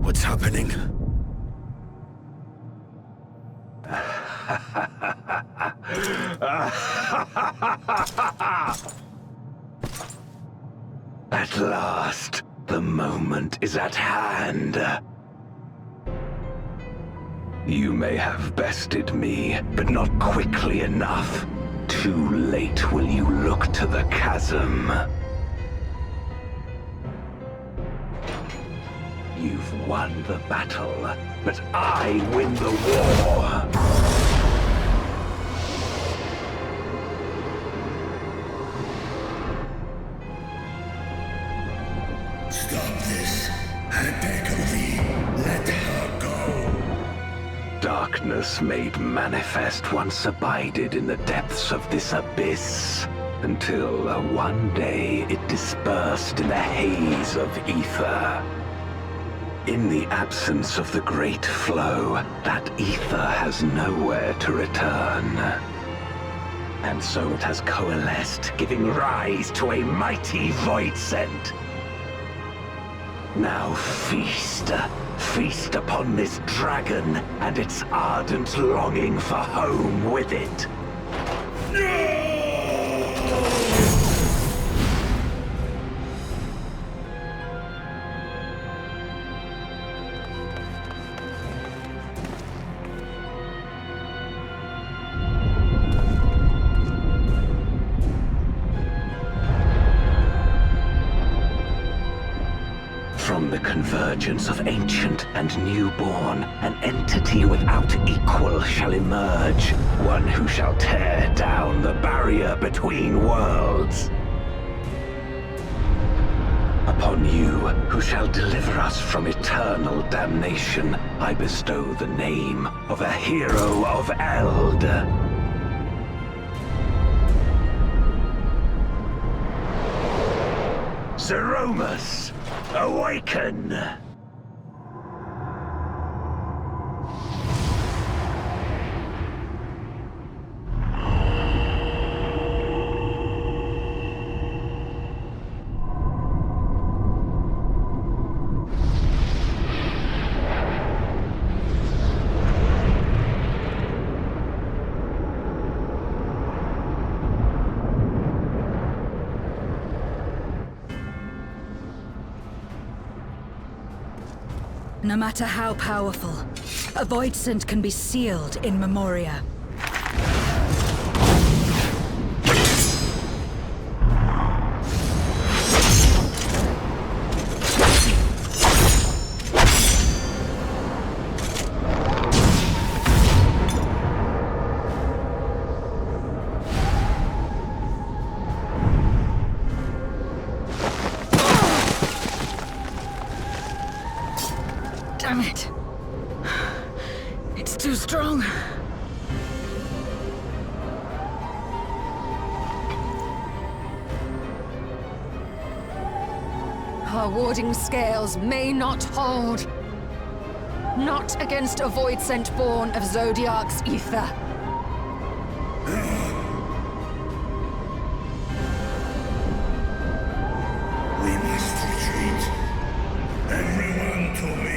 What's happening? At last, the moment is at hand. You may have bested me, but not quickly enough. Too late will you look to the chasm. You've won the battle, but I win the war! Stop this. I beg of thee, let her go. Darkness made manifest once abided in the depths of this abyss, until one day it dispersed in a haze of ether. In the absence of the great flow, that ether has nowhere to return. And so it has coalesced, giving rise to a mighty voidsent. Now feast, feast upon this dragon and its ardent longing for home with it. From the convergence of ancient and newborn, an entity without equal shall emerge, one who shall tear down the barrier between worlds. Upon you, who shall deliver us from eternal damnation, I bestow the name of a hero of Eld. Zeromus, awaken! No matter how powerful, a Voidsent can be sealed in Memoria. Damn it. It's too strong. Our warding scales may not hold. Not against a Voidsent born of Zodiark's ether. We must retreat. Everyone to me.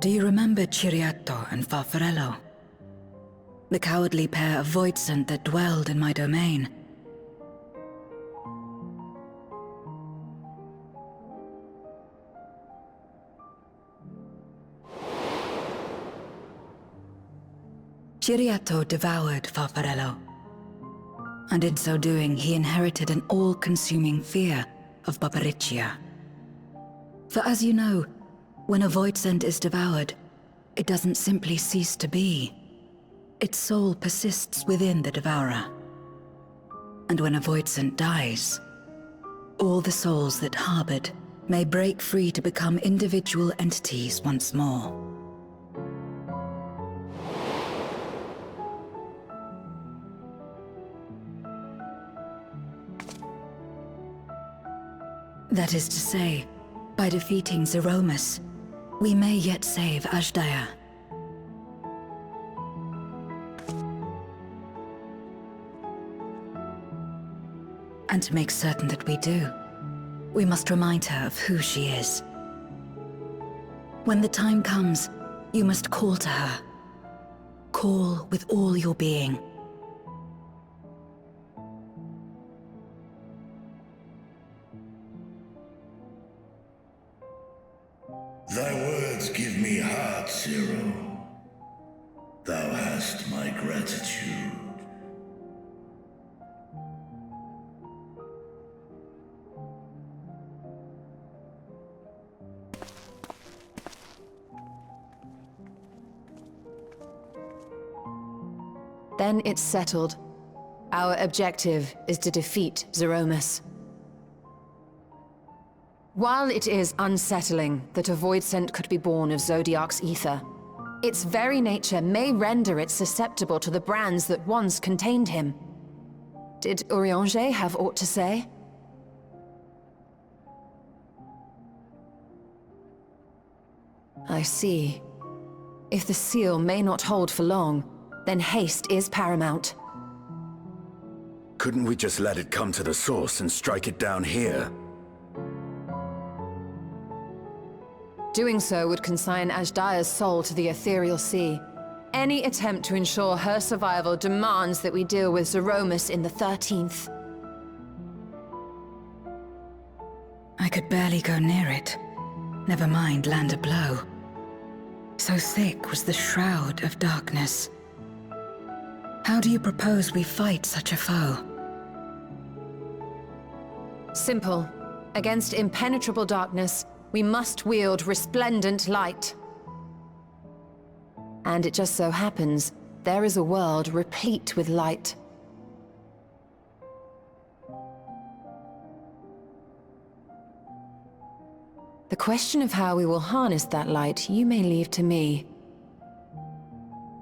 Do you remember Ciriato and Farfarello? The cowardly pair of Voidsent that dwelled in my domain? Ciriato devoured Farfarello, and in so doing he inherited an all-consuming fear of Barbariccia. For as you know, when a Voidsent is devoured, it doesn't simply cease to be. Its soul persists within the devourer. And when a Voidsent dies, all the souls that harbored may break free to become individual entities once more. That is to say, by defeating Zeromus, we may yet save Azdaja. And to make certain that we do, we must remind her of who she is. When the time comes, you must call to her. Call with all your being. Thy words give me heart, Zero. Thou hast my gratitude. Then it's settled. Our objective is to defeat Zeromus. While it is unsettling that a Voidsent could be born of Zodiark's ether, its very nature may render it susceptible to the brands that once contained him. Did Urianger have aught to say? I see. If the seal may not hold for long, then haste is paramount. Couldn't we just let it come to the source and strike it down here? Doing so would consign Azdaja's soul to the ethereal sea. Any attempt to ensure her survival demands that we deal with Zeromus in the 13th. I could barely go near it. Never mind land a blow. So thick was the shroud of darkness. How do you propose we fight such a foe? Simple. Against impenetrable darkness, we must wield resplendent light. And it just so happens, there is a world replete with light. The question of how we will harness that light, you may leave to me.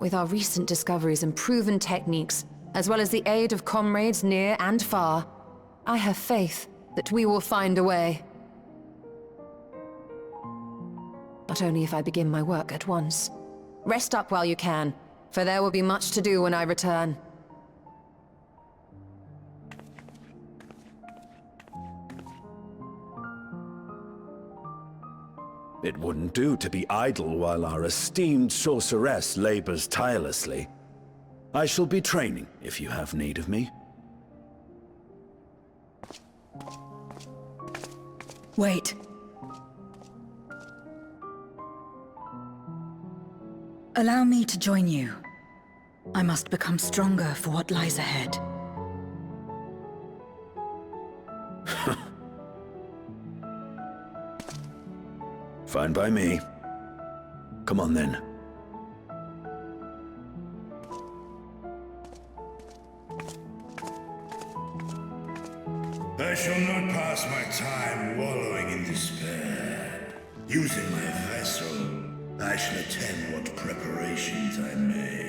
With our recent discoveries and proven techniques, as well as the aid of comrades near and far, I have faith that we will find a way. But only if I begin my work at once. Rest up while you can, for there will be much to do when I return. It wouldn't do to be idle while our esteemed sorceress labors tirelessly. I shall be training if you have need of me. Wait. Allow me to join you. I must become stronger for what lies ahead. Fine by me. Come on then. I shall not pass my time wallowing in despair. Using my vessel, I shall attend what preparations I may.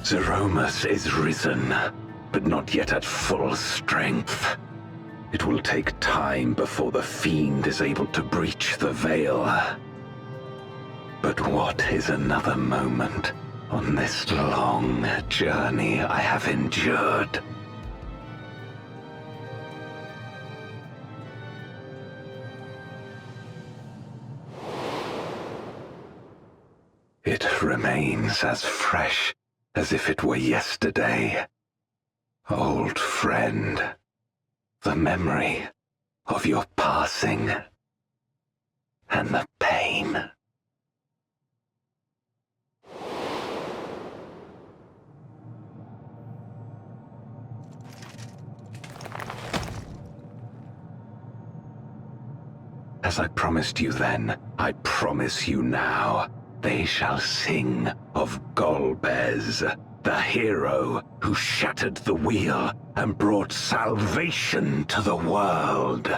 Zeromus is risen, but not yet at full strength. It will take time before the Fiend is able to breach the veil. But what is another moment on this long journey I have endured? It remains as fresh as if it were yesterday. Old friend, the memory of your passing and the pain. As I promised you then, I promise you now. They shall sing of Golbez, the hero who shattered the wheel and brought salvation to the world.